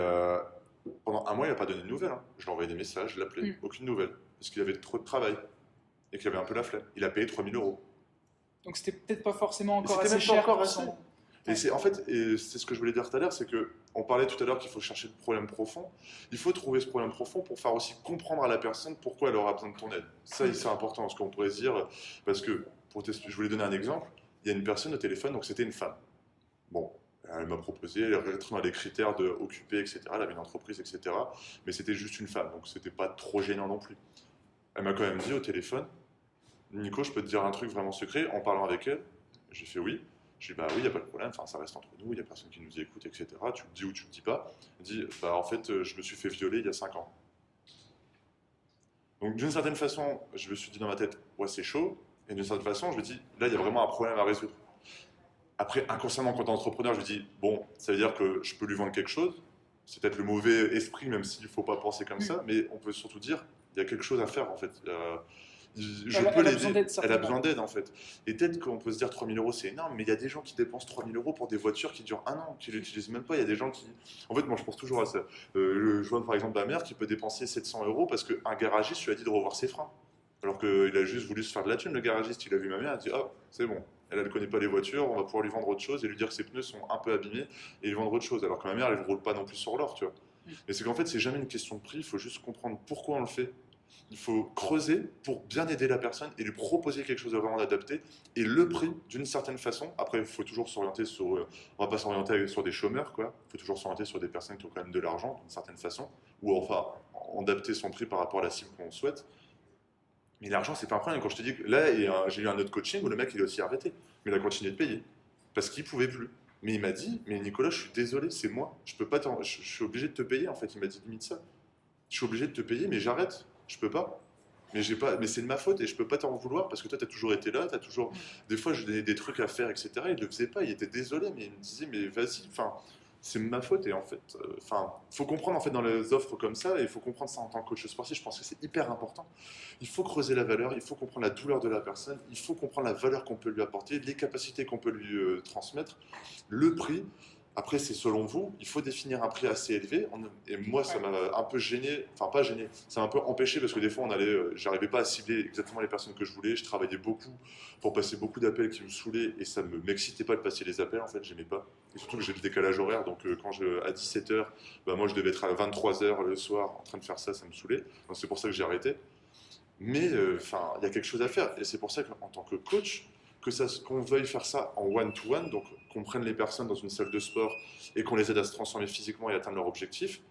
pendant un mois, il n'a pas donné de nouvelles. Hein. Je lui ai envoyé des messages, je l'appelais, aucune nouvelle. Parce qu'il avait trop de travail et qu'il avait un peu la flemme. Il a payé 3 000 €. Donc c'était peut-être pas forcément encore assez cher. Encore assez. Et c'est c'est ce que je voulais dire tout à l'heure, c'est que on parlait tout à l'heure qu'il faut chercher le problème profond. Il faut trouver ce problème profond pour faire aussi comprendre à la personne pourquoi elle aura besoin de ton aide. Ça, c'est important, parce qu'on pourrait se dire, parce que je voulais donner un exemple. Il y a une personne au téléphone, donc c'était une femme. Bon, elle m'a proposé, elle rentrait dans les critères de occupée, etc. Elle avait une entreprise, etc. Mais c'était juste une femme, donc c'était pas trop gênant non plus. Elle m'a quand même dit au téléphone, Nico, je peux te dire un truc vraiment secret en parlant avec elle. J'ai fait oui. Je dis bah oui, il n'y a pas de problème, enfin, ça reste entre nous, il n'y a personne qui nous écoute, etc. Tu le dis ou tu le dis pas. Elle dit bah en fait, je me suis fait violer il y a 5 ans. Donc d'une certaine façon, je me suis dit dans ma tête, ouais c'est chaud. Et d'une certaine façon, je me dis, là il y a vraiment un problème à résoudre. Après, inconsciemment, quand tu es entrepreneur, je me dis, bon, ça veut dire que je peux lui vendre quelque chose. C'est peut-être le mauvais esprit, même s'il ne faut pas penser comme ça. Mais on peut surtout dire, il y a quelque chose à faire en fait. Je peux l'aider. Elle a besoin d'aide en fait. Et peut-être qu'on peut se dire 3 000 € c'est énorme, mais il y a des gens qui dépensent 3 000 € pour des voitures qui durent un an, qui ne l'utilisent même pas. Il y a des gens qui. En fait, moi je pense toujours à ça. Je vois par exemple ma mère qui peut dépenser 700 € parce qu'un garagiste lui a dit de revoir ses freins. Alors qu'il a juste voulu se faire de la thune, le garagiste. Il a vu ma mère, il a dit oh, c'est bon. elle connaît pas les voitures, on va pouvoir lui vendre autre chose et lui dire que ses pneus sont un peu abîmés et lui vendre autre chose. Alors que ma mère, elle ne roule pas non plus sur l'or, tu vois. Mais c'est qu'en fait, c'est jamais une question de prix, il faut juste comprendre pourquoi on le fait. Il faut creuser pour bien aider la personne et lui proposer quelque chose de vraiment adapté. Et le prix, d'une certaine façon, après, il faut toujours s'orienter sur. On va pas s'orienter sur des chômeurs, quoi. Il faut toujours s'orienter sur des personnes qui ont quand même de l'argent, d'une certaine façon, ou enfin, adapter son prix par rapport à la cible qu'on souhaite. Mais l'argent, c'est pas un problème. Quand je te dis que là, j'ai eu un autre coaching où le mec, il a aussi arrêté. Mais il a continué de payer. Parce qu'il pouvait plus. Mais il m'a dit, mais Nicolas, je suis désolé, c'est moi. Je peux pas je suis obligé de te payer, en fait. Il m'a dit limite ça. Je suis obligé de te payer, mais j'arrête. Je peux pas. Mais c'est de ma faute et je peux pas t'en vouloir parce que toi, tu as toujours été là. T'as toujours... Des fois, je donnais des trucs à faire, etc. Il le faisait pas. Il était désolé, mais il me disait, mais vas-y. Enfin, c'est ma faute et en fait, faut comprendre en fait dans les offres comme ça et il faut comprendre ça en tant que coach sportif. Je pense que c'est hyper important. Il faut creuser la valeur, il faut comprendre la douleur de la personne, il faut comprendre la valeur qu'on peut lui apporter, les capacités qu'on peut lui transmettre, le prix. Après, c'est selon vous, il faut définir un prix assez élevé. Et moi, ça m'a un peu gêné, enfin pas gêné, ça m'a un peu empêché parce que des fois, j'arrivais pas à cibler exactement les personnes que je voulais. Je travaillais beaucoup pour passer beaucoup d'appels qui me saoulaient et ça ne m'excitait pas de passer les appels, en fait, j'aimais pas. Et surtout que j'ai le décalage horaire, donc à 17h, bah, moi je devais être à 23h le soir en train de faire ça, ça me saoulait. Donc c'est pour ça que j'ai arrêté. Mais il y a quelque chose à faire. Et c'est pour ça qu'en tant que coach, qu'on veuille faire ça en one-to-one, donc qu'on prenne les personnes dans une salle de sport et qu'on les aide à se transformer physiquement et atteindre leur objectif,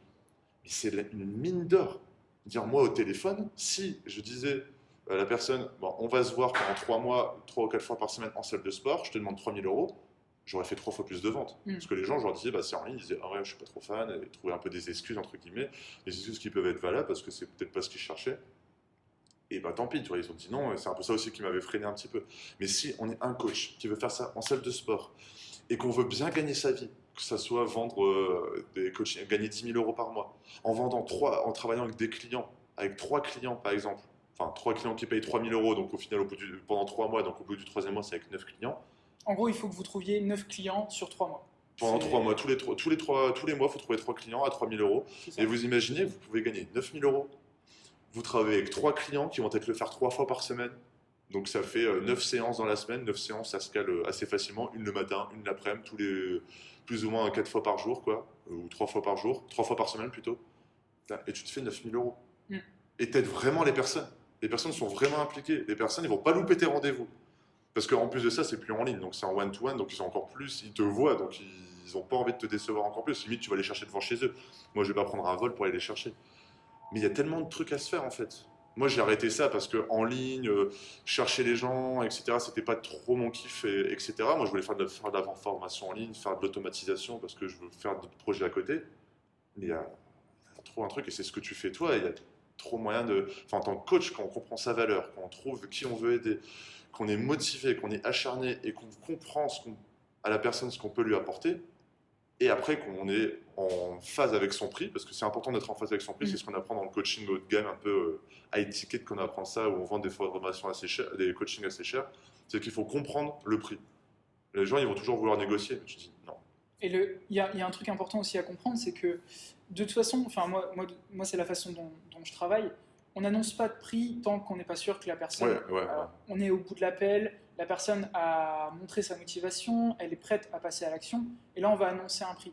mais c'est une mine d'or. Dire moi au téléphone, si je disais à la personne, bon, on va se voir pendant 3 mois, 3 ou 4 fois par semaine en salle de sport, je te demande 3 000 euros, j'aurais fait 3 fois plus de ventes. Parce que les gens, je leur disais, bah, c'est en ligne, ils disaient, ah ouais, je suis pas trop fan, et trouvaient un peu des excuses, entre guillemets, des excuses qui peuvent être valables parce que c'est peut-être pas ce qu'ils cherchaient. Et bah tant pis, tu vois, ils ont dit non, c'est un peu ça aussi qui m'avait freiné un petit peu. Mais si on est un coach qui veut faire ça en salle de sport et qu'on veut bien gagner sa vie, que ça soit vendre des coachings, gagner 10 000 euros par mois, en travaillant avec des clients, avec 3 clients par exemple, enfin 3 clients qui payent 3 000 euros, donc au final pendant 3 mois, donc au bout du troisième mois c'est avec 9 clients. En gros, il faut que vous trouviez 9 clients sur 3 mois. Pendant 3 mois, tous les mois, il faut trouver 3 clients à 3 000 euros. Et vous imaginez, vous pouvez gagner 9 000 euros. Vous travaillez avec 3 clients qui vont peut-être le faire 3 fois par semaine. Donc ça fait 9 séances dans la semaine. 9 séances, ça se cale assez facilement. Une le matin, une l'après-midi, plus ou moins 4 fois par jour, quoi. Ou 3 fois par jour. 3 fois par semaine plutôt. Et tu te fais 9 000 euros. Et t'aides vraiment les personnes. Les personnes sont vraiment impliquées. Les personnes, ils vont pas louper tes rendez-vous. Parce qu'en plus de ça, c'est plus en ligne. Donc c'est en one-to-one. Donc ils sont encore plus, ils te voient. Donc ils n'ont pas envie de te décevoir encore plus. Limite, tu vas les chercher devant chez eux. Moi, je vais pas prendre un vol pour aller les chercher. Mais il y a tellement de trucs à se faire en fait. Moi j'ai arrêté ça parce que en ligne, chercher les gens, etc. C'était pas trop mon kiff, etc. Moi je voulais faire de la formation en ligne, faire de l'automatisation parce que je veux faire d'autres projets à côté. Mais il y a trop un truc et c'est ce que tu fais toi. Il y a trop moyen de. Enfin en tant que coach, quand on comprend sa valeur, quand on trouve qui on veut aider, qu'on est motivé, qu'on est acharné et qu'on comprend à la personne ce qu'on peut lui apporter, et après qu'on est en phase avec son prix, parce que c'est important d'être en phase avec son prix, c'est ce qu'on apprend dans le coaching haut de gamme, un peu high ticket, qu'on apprend ça, où on vend des formations assez chères, des coachings assez chers, c'est qu'il faut comprendre le prix. Les gens, ils vont toujours vouloir négocier, mais je dis non. Et il y a un truc important aussi à comprendre, c'est que de toute façon, enfin moi c'est la façon dont je travaille, on n'annonce pas de prix tant qu'on n'est pas sûr que la personne, on est au bout de l'appel, la personne a montré sa motivation, elle est prête à passer à l'action, et là on va annoncer un prix.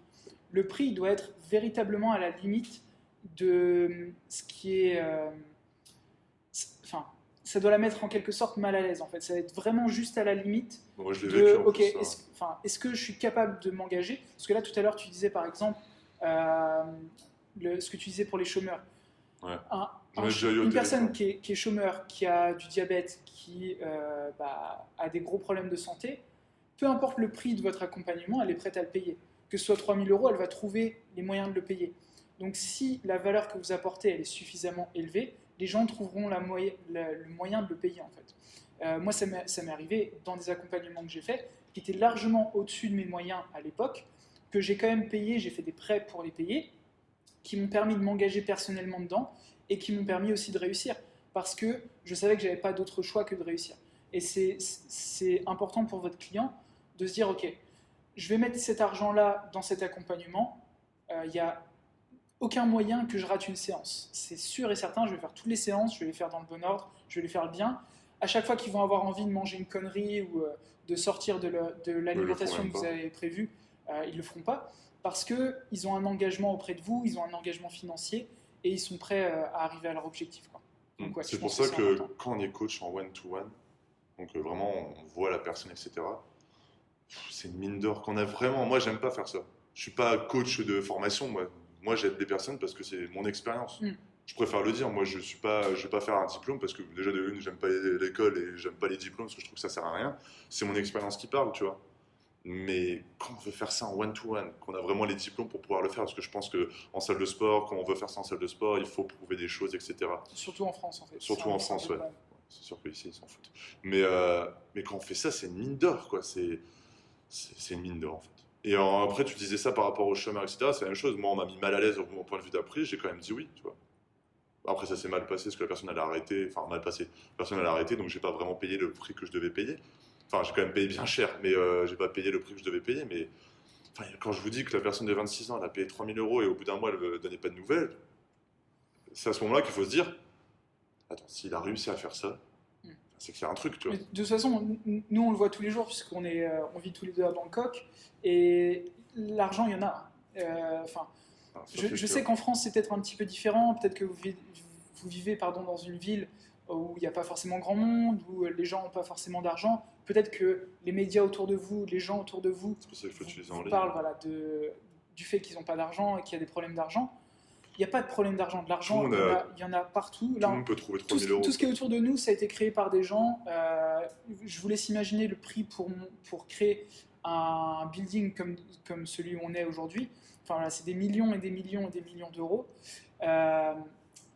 Le prix doit être véritablement à la limite de ce qui est... Enfin, ça doit la mettre en quelque sorte mal à l'aise en fait. Ça va être vraiment juste à la limite moi, je l'ai vécu en ok, plus, est-ce que je suis capable de m'engager? Parce que là tout à l'heure tu disais par exemple ce que tu disais pour les chômeurs. Ouais. Une personne qui est chômeur, qui a du diabète, qui a des gros problèmes de santé, peu importe le prix de votre accompagnement, elle est prête à le payer. Que ce soit 3 000 euros, elle va trouver les moyens de le payer. Donc si la valeur que vous apportez elle est suffisamment élevée, les gens trouveront le moyen de le payer en fait. Moi ça m'est arrivé dans des accompagnements que j'ai faits, qui étaient largement au-dessus de mes moyens à l'époque, que j'ai quand même payé, j'ai fait des prêts pour les payer, qui m'ont permis de m'engager personnellement dedans, et qui m'ont permis aussi de réussir, parce que je savais que je n'avais pas d'autre choix que de réussir. Et c'est important pour votre client de se dire, ok, je vais mettre cet argent-là dans cet accompagnement, il n'y a aucun moyen que je rate une séance. C'est sûr et certain, je vais faire toutes les séances, je vais les faire dans le bon ordre, je vais les faire bien. à chaque fois qu'ils vont avoir envie de manger une connerie ou de sortir de Ils le font l'alimentation même que vous pas. avez prévue, ils ne le feront pas parce qu'ils ont un engagement auprès de vous, ils ont un engagement financier et ils sont prêts à arriver à leur objectif, quoi. Donc ouais, je C'est pour pense que ça c'est que important. quand on est coach en one-to-one, donc vraiment on voit la personne, etc., c'est une mine d'or qu'on a vraiment. Moi, j'aime pas faire ça. Je suis pas coach de formation, moi j'aide des personnes parce que c'est mon expérience. Mm. Je préfère le dire, moi je vais pas faire un diplôme parce que déjà de une, j'aime pas l'école et j'aime pas les diplômes parce que je trouve que ça sert à rien. C'est mon expérience qui parle, tu vois. Mais quand on veut faire ça en one-to-one, qu'on a vraiment les diplômes pour pouvoir le faire, parce que je pense que en salle de sport, quand on veut faire ça en salle de sport, il faut prouver des choses, etc. Surtout en France, en fait. Surtout en C'est un peu France, le ouais. problème. C'est sûr qu'ici, ils s'en foutent. Mais quand on fait ça, c'est une mine d'or, quoi. C'est une mine d'or, en fait. Et après, tu disais ça par rapport au chômeur, etc. C'est la même chose. Moi, on m'a mis mal à l'aise au point de vue d'après. J'ai quand même dit oui, tu vois. Après, ça s'est mal passé parce que la personne, elle a arrêté. Enfin, mal passé. La personne, elle a arrêté, donc j'ai pas vraiment payé le prix que je devais payer. Enfin, j'ai quand même payé bien cher, mais j'ai pas payé le prix que je devais payer. Mais enfin, quand je vous dis que la personne de 26 ans, elle a payé 3 000 € et au bout d'un mois, elle ne donnait pas de nouvelles, c'est à ce moment-là qu'il faut se dire, attends, s'il a réussi à faire ça, Mm. c'est qu'il y a un truc, tu Mais vois. de toute façon, nous, on le voit tous les jours, puisqu'on on vit tous les deux à Bangkok, et l'argent, il y en a. Enfin, Enfin, ça, c'est je sûr. sais qu'en France, c'est peut-être un petit peu différent. Peut-être que vous vivez pardon, dans une ville où il n'y a pas forcément grand monde, où les gens n'ont pas forcément d'argent. Peut-être que les médias autour de vous, les gens autour de vous, C'est pour ça qu'il faut vous, utiliser en vous ligne. parlent voilà, du fait qu'ils n'ont pas d'argent et qu'il y a des problèmes d'argent. Il n'y a pas de problème d'argent. De Tout le l'argent, monde, il y en a partout. tout le Là, monde peut trouver tout, 3 000 € tout ce qui est quoi. autour de nous, ça a été créé par des gens. Je vous laisse imaginer le prix pour créer un building comme celui où on est aujourd'hui. Enfin, voilà, c'est des millions et des millions et des millions d'euros. Euh,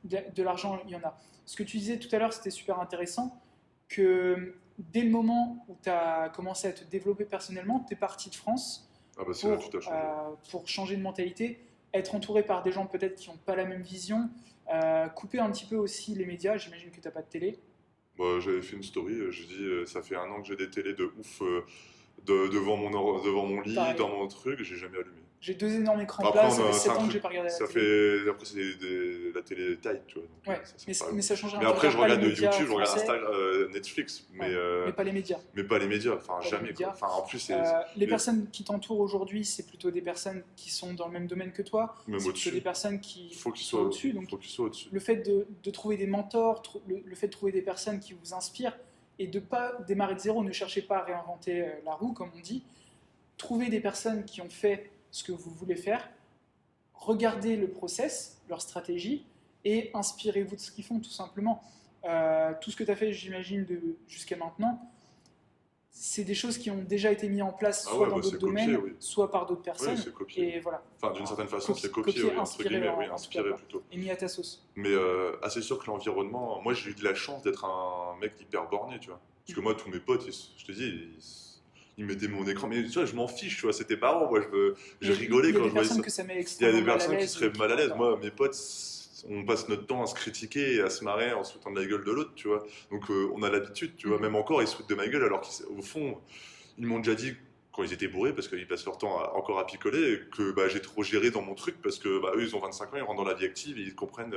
de l'argent, il y en a. Ce que tu disais tout à l'heure, c'était super intéressant, que dès le moment où tu as commencé à te développer personnellement, tu es parti de France Ah bah c'est là que tout a changé. pour changer de mentalité, être entouré par des gens peut-être qui n'ont pas la même vision, couper un petit peu aussi les médias, j'imagine que tu n'as pas de télé. Bah, j'avais fait une story, je dis, ça fait 1 an que j'ai des télés de ouf devant mon lit, Pareil, dans mon truc, j'ai jamais allumé. j'ai 2 énormes écrans Après, plats, ça fait c'est 7 un ans que truc, j'ai pas regardé la ça télé. fait, après c'est la télé taille, tu vois, donc Ouais, ça sert pas à mais grand. ça change rien, Mais tu après, je regardes pas les regarde médias YouTube, je regarde français, Instagram, Netflix, ouais, mais pas les médias. mais pas les médias, enfin Pas les jamais quoi. médias. Enfin, en plus, Les personnes qui t'entourent aujourd'hui, c'est plutôt des personnes qui sont dans le même domaine que toi, même c'est plutôt des au-dessus. personnes qui Il faut qu'il sont soit, au-dessus. Donc faut qu'il soit au-dessus. le fait de trouver des mentors, le fait de trouver des personnes qui vous inspirent et de ne pas démarrer de zéro, ne cherchez pas à réinventer la roue, comme on dit. Trouvez des personnes qui ont fait ce que vous voulez faire, regardez le process, leur stratégie, et inspirez-vous de ce qu'ils font, tout simplement. Tout ce que tu as fait, j'imagine, jusqu'à maintenant, c'est des choses qui ont déjà été mises en place, Ah soit ouais, dans bah d'autres c'est copié, domaines, oui. soit par d'autres Oui, personnes. c'est copié. Et voilà. Enfin, d'une certaine façon, c'est Copier, copié, oui, entre inspiré guillemets, en, oui, en tout cas, inspiré quoi. plutôt. Et mis à ta sauce. Mais c'est sûr que l'environnement, moi j'ai eu de la chance d'être un mec hyper borné, tu vois. Parce que moi, tous mes potes, je te dis, ils mettaient mon écran, mais tu vois, je m'en fiche, tu vois, c'était marrant, moi je Mais rigolais il y a quand des je voyais ça. personnes que ça met Il y a extrêmement des mal à personnes qui l'aise. seraient Qui mal à l'aise. vont Moi, mes potes, on passe notre temps à se critiquer et à se marrer en se foutant de la gueule de l'autre, tu vois. Donc on a l'habitude, tu vois. Même encore, ils se foutent de ma gueule alors qu'au fond, ils m'ont déjà dit quand ils étaient bourrés, parce qu'ils passent leur temps encore à picoler, que bah, j'ai trop géré dans mon truc parce que bah, eux, ils ont 25 ans, ils rentrent dans la vie active et ils comprennent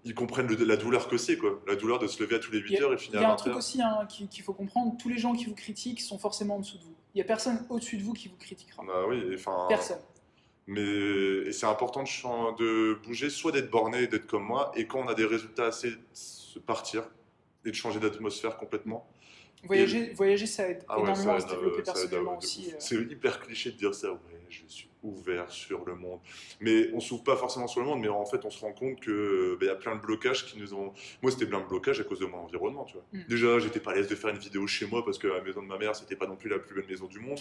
la douleur que c'est, quoi. La douleur de se lever à tous les Il 8 y a, heures et finir il y à a un 20 truc heures. aussi hein, qu'il faut comprendre, tous les gens qui vous critiquent sont forcément en dessous de vous. Il n'y a personne au-dessus de vous qui vous critiquera. Bah oui, enfin. Personne. Mais et c'est important de bouger, soit d'être borné, d'être comme moi, et quand on a des résultats assez, de se partir et de changer d'atmosphère complètement. Et Voyager, ça aide ah ouais, énormément à se développer ça aide personnellement de aussi. ouf. C'est hyper cliché de dire ça, ouais, je suis ouvert sur le monde. Mais on s'ouvre pas forcément sur le monde, mais en fait, on se rend compte que bah, y a plein de blocages qui nous ont. Moi, c'était plein de blocages à cause de mon environnement, tu vois. Mm. Déjà, j'étais pas à l'aise de faire une vidéo chez moi parce que la maison de ma mère, c'était pas non plus la plus belle maison du monde.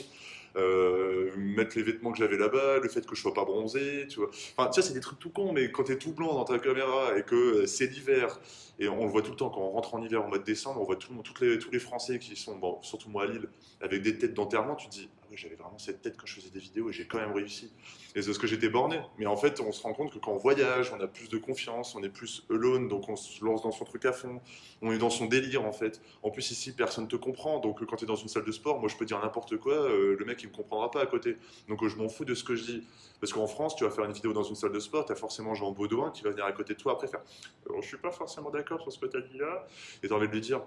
Mettre les vêtements que j'avais là-bas, le fait que je sois pas bronzé, tu vois. Enfin, tu vois, c'est des trucs tout cons, mais quand t'es tout blanc dans ta caméra et que c'est l'hiver, et on le voit tout le temps quand on rentre en hiver, en mois de décembre, on voit tout le monde, tous les Français qui sont, bon, surtout moi à Lille, avec des têtes d'enterrement, tu te dis, ah ouais, j'avais vraiment cette tête quand je faisais des vidéos et j'ai quand même réussi. Et c'est parce que j'étais borné. Mais en fait, on se rend compte que quand on voyage, on a plus de confiance, on est plus alone, donc on se lance dans son truc à fond, on est dans son délire en fait. En plus, ici, personne ne te comprend. Donc quand tu es dans une salle de sport, moi je peux dire n'importe quoi, le mec il me comprendra pas à côté. Donc je m'en fous de ce que je dis. Parce qu'en France, tu vas faire une vidéo dans une salle de sport, tu as forcément Jean Baudouin qui va venir à côté de toi après faire je suis pas forcément d'accord sur ce que tu as dit là. Et tu as envie de lui dire.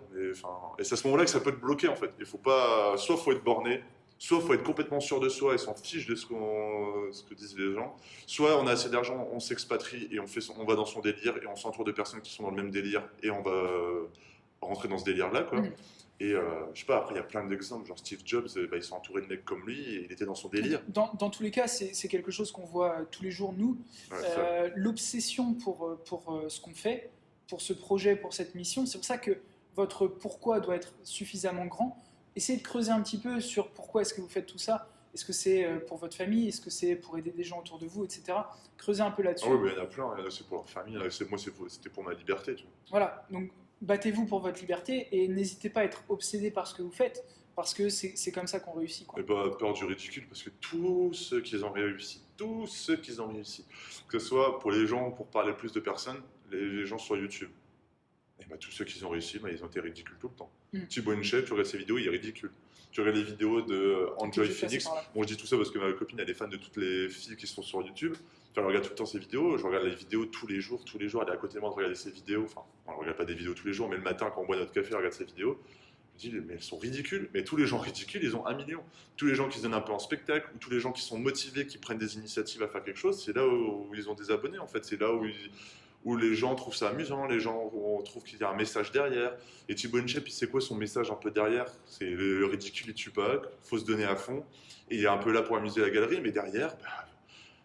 Et c'est à ce moment-là que ça peut te bloquer en fait. Il faut pas, soit faut être borné, soit faut être complètement sûr de soi et s'en fiche de ce que disent les gens. Soit on a assez d'argent, on s'expatrie et on va dans son délire et on s'entoure de personnes qui sont dans le même délire et on va rentrer dans ce délire-là, quoi. Mm. Et je sais pas, après il y a plein d'exemples, genre Steve Jobs, bah, il s'est entouré de mecs comme lui et il était dans son délire. Dans tous les cas, c'est quelque chose qu'on voit tous les jours, nous. Ouais, L'obsession pour ce qu'on fait, pour ce projet, pour cette mission, c'est pour ça que votre pourquoi doit être suffisamment grand. Essayez de creuser un petit peu sur pourquoi est-ce que vous faites tout ça. Est-ce que c'est pour votre famille? Est-ce que c'est pour aider des gens autour de vous, etc. Creusez un peu là-dessus. Ah oui, mais il y en a plein, il y en a, c'est pour leur famille, c'était pour ma liberté, tu vois. Voilà, donc battez-vous pour votre liberté et n'hésitez pas à être obsédé par ce que vous faites, parce que c'est comme ça qu'on réussit, quoi. Et pas peur du ridicule, parce que tous ceux qui ont réussi, que ce soit pour les gens, pour parler plus de personnes, les gens sur YouTube, et bah, tous ceux qui ont réussi, bah, ils ont été ridicules tout le temps. Mm. Thibaut Inchep, tu regardes ses vidéos, il est ridicule. Tu regardes les vidéos de Enjoy Phoenix. Bon, je dis tout ça parce que ma copine, elle est fan de toutes les filles qui sont sur YouTube. Enfin, elle regarde tout le temps ses vidéos. Je regarde les vidéos tous les jours. Elle est à côté de moi de regarder ses vidéos. Enfin, on ne regarde pas des vidéos tous les jours, mais le matin, quand on boit notre café, elle regarde ses vidéos. Je me dis, mais elles sont ridicules. Mais tous les gens ridicules, ils ont 1 million. Tous les gens qui se donnent un peu en spectacle, ou tous les gens qui sont motivés, qui prennent des initiatives à faire quelque chose, c'est là où ils ont des abonnés, en fait. C'est là où les gens trouvent ça amusant, les gens trouvent qu'il y a un message derrière. Et Thibaut Inchep, il sait quoi son message un peu derrière? C'est le ridicule, il tue pas, faut se donner à fond. Et il est un peu là pour amuser la galerie, mais derrière, bah,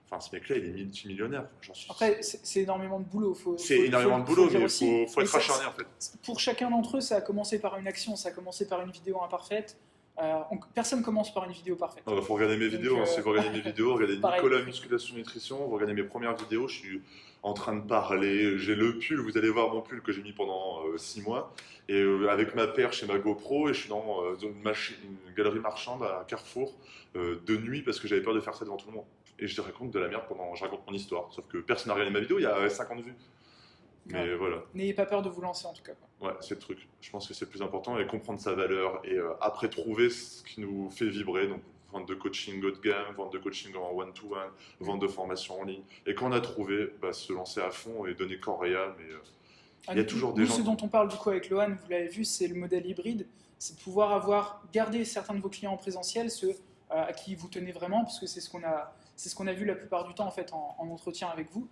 enfin, ce mec-là, il est multimillionnaire. Après, c'est énormément de boulot. C'est énormément de boulot, mais il faut être acharné en fait. Pour chacun d'entre eux, ça a commencé par une action, ça a commencé par une vidéo imparfaite. Personne commence par une vidéo parfaite. Il faut regarder mes vidéos. Si vous regardez mes vidéos, regardez pareil. Nicolas Musculation Nutrition, vous regardez mes premières vidéos, je suis en train de parler, j'ai le pull, vous allez voir mon pull que j'ai mis pendant 6 mois, et avec ma perche et ma GoPro, et je suis dans une galerie marchande à Carrefour de nuit parce que j'avais peur de faire ça devant tout le monde. Et je raconte de la merde je raconte mon histoire, sauf que personne n'a regardé ma vidéo, il y a 50 vues. Mais Ouais. voilà. N'ayez pas peur de vous lancer en tout cas, quoi. Ouais, c'est le truc. Je pense que c'est le plus important et comprendre sa valeur et après trouver ce qui nous fait vibrer. Donc, vente de coaching haut de gamme, vente de coaching en one-to-one, vente de formation en ligne. Et quand on a trouvé, bah, se lancer à fond et donner corps et âme. Il y a toujours des gens. Ce dont on parle du coup avec Lohan, vous l'avez vu, c'est le modèle hybride. C'est de pouvoir garder certains de vos clients en présentiel, ceux à qui vous tenez vraiment, parce que c'est ce qu'on a vu la plupart du temps en fait en entretien avec vous,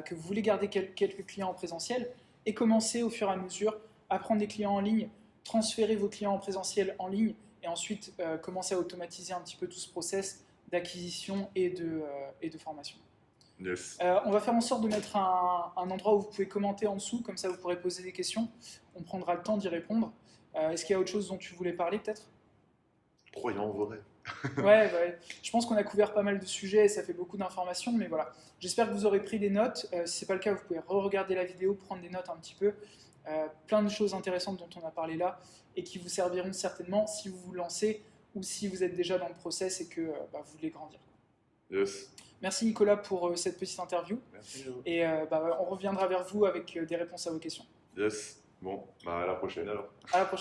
que vous voulez garder quelques clients en présentiel et commencer au fur et à mesure à prendre des clients en ligne, transférer vos clients en présentiel en ligne et ensuite commencer à automatiser un petit peu tout ce process d'acquisition et de formation. Yes. On va faire en sorte de mettre un endroit où vous pouvez commenter en dessous, comme ça vous pourrez poser des questions. On prendra le temps d'y répondre. Est-ce qu'il y a autre chose dont tu voulais parler peut-être? Croyant en vos rêves. Ouais. Je pense qu'on a couvert pas mal de sujets et ça fait beaucoup d'informations, mais voilà. J'espère que vous aurez pris des notes. Si ce n'est pas le cas, vous pouvez re-regarder la vidéo, prendre des notes un petit peu. Plein de choses intéressantes dont on a parlé là et qui vous serviront certainement si vous vous lancez ou si vous êtes déjà dans le process et que vous voulez grandir. Yes. Merci Nicolas pour cette petite interview. Merci. Et on reviendra vers vous avec des réponses à vos questions. Yes. Bon, à la prochaine alors. À la prochaine.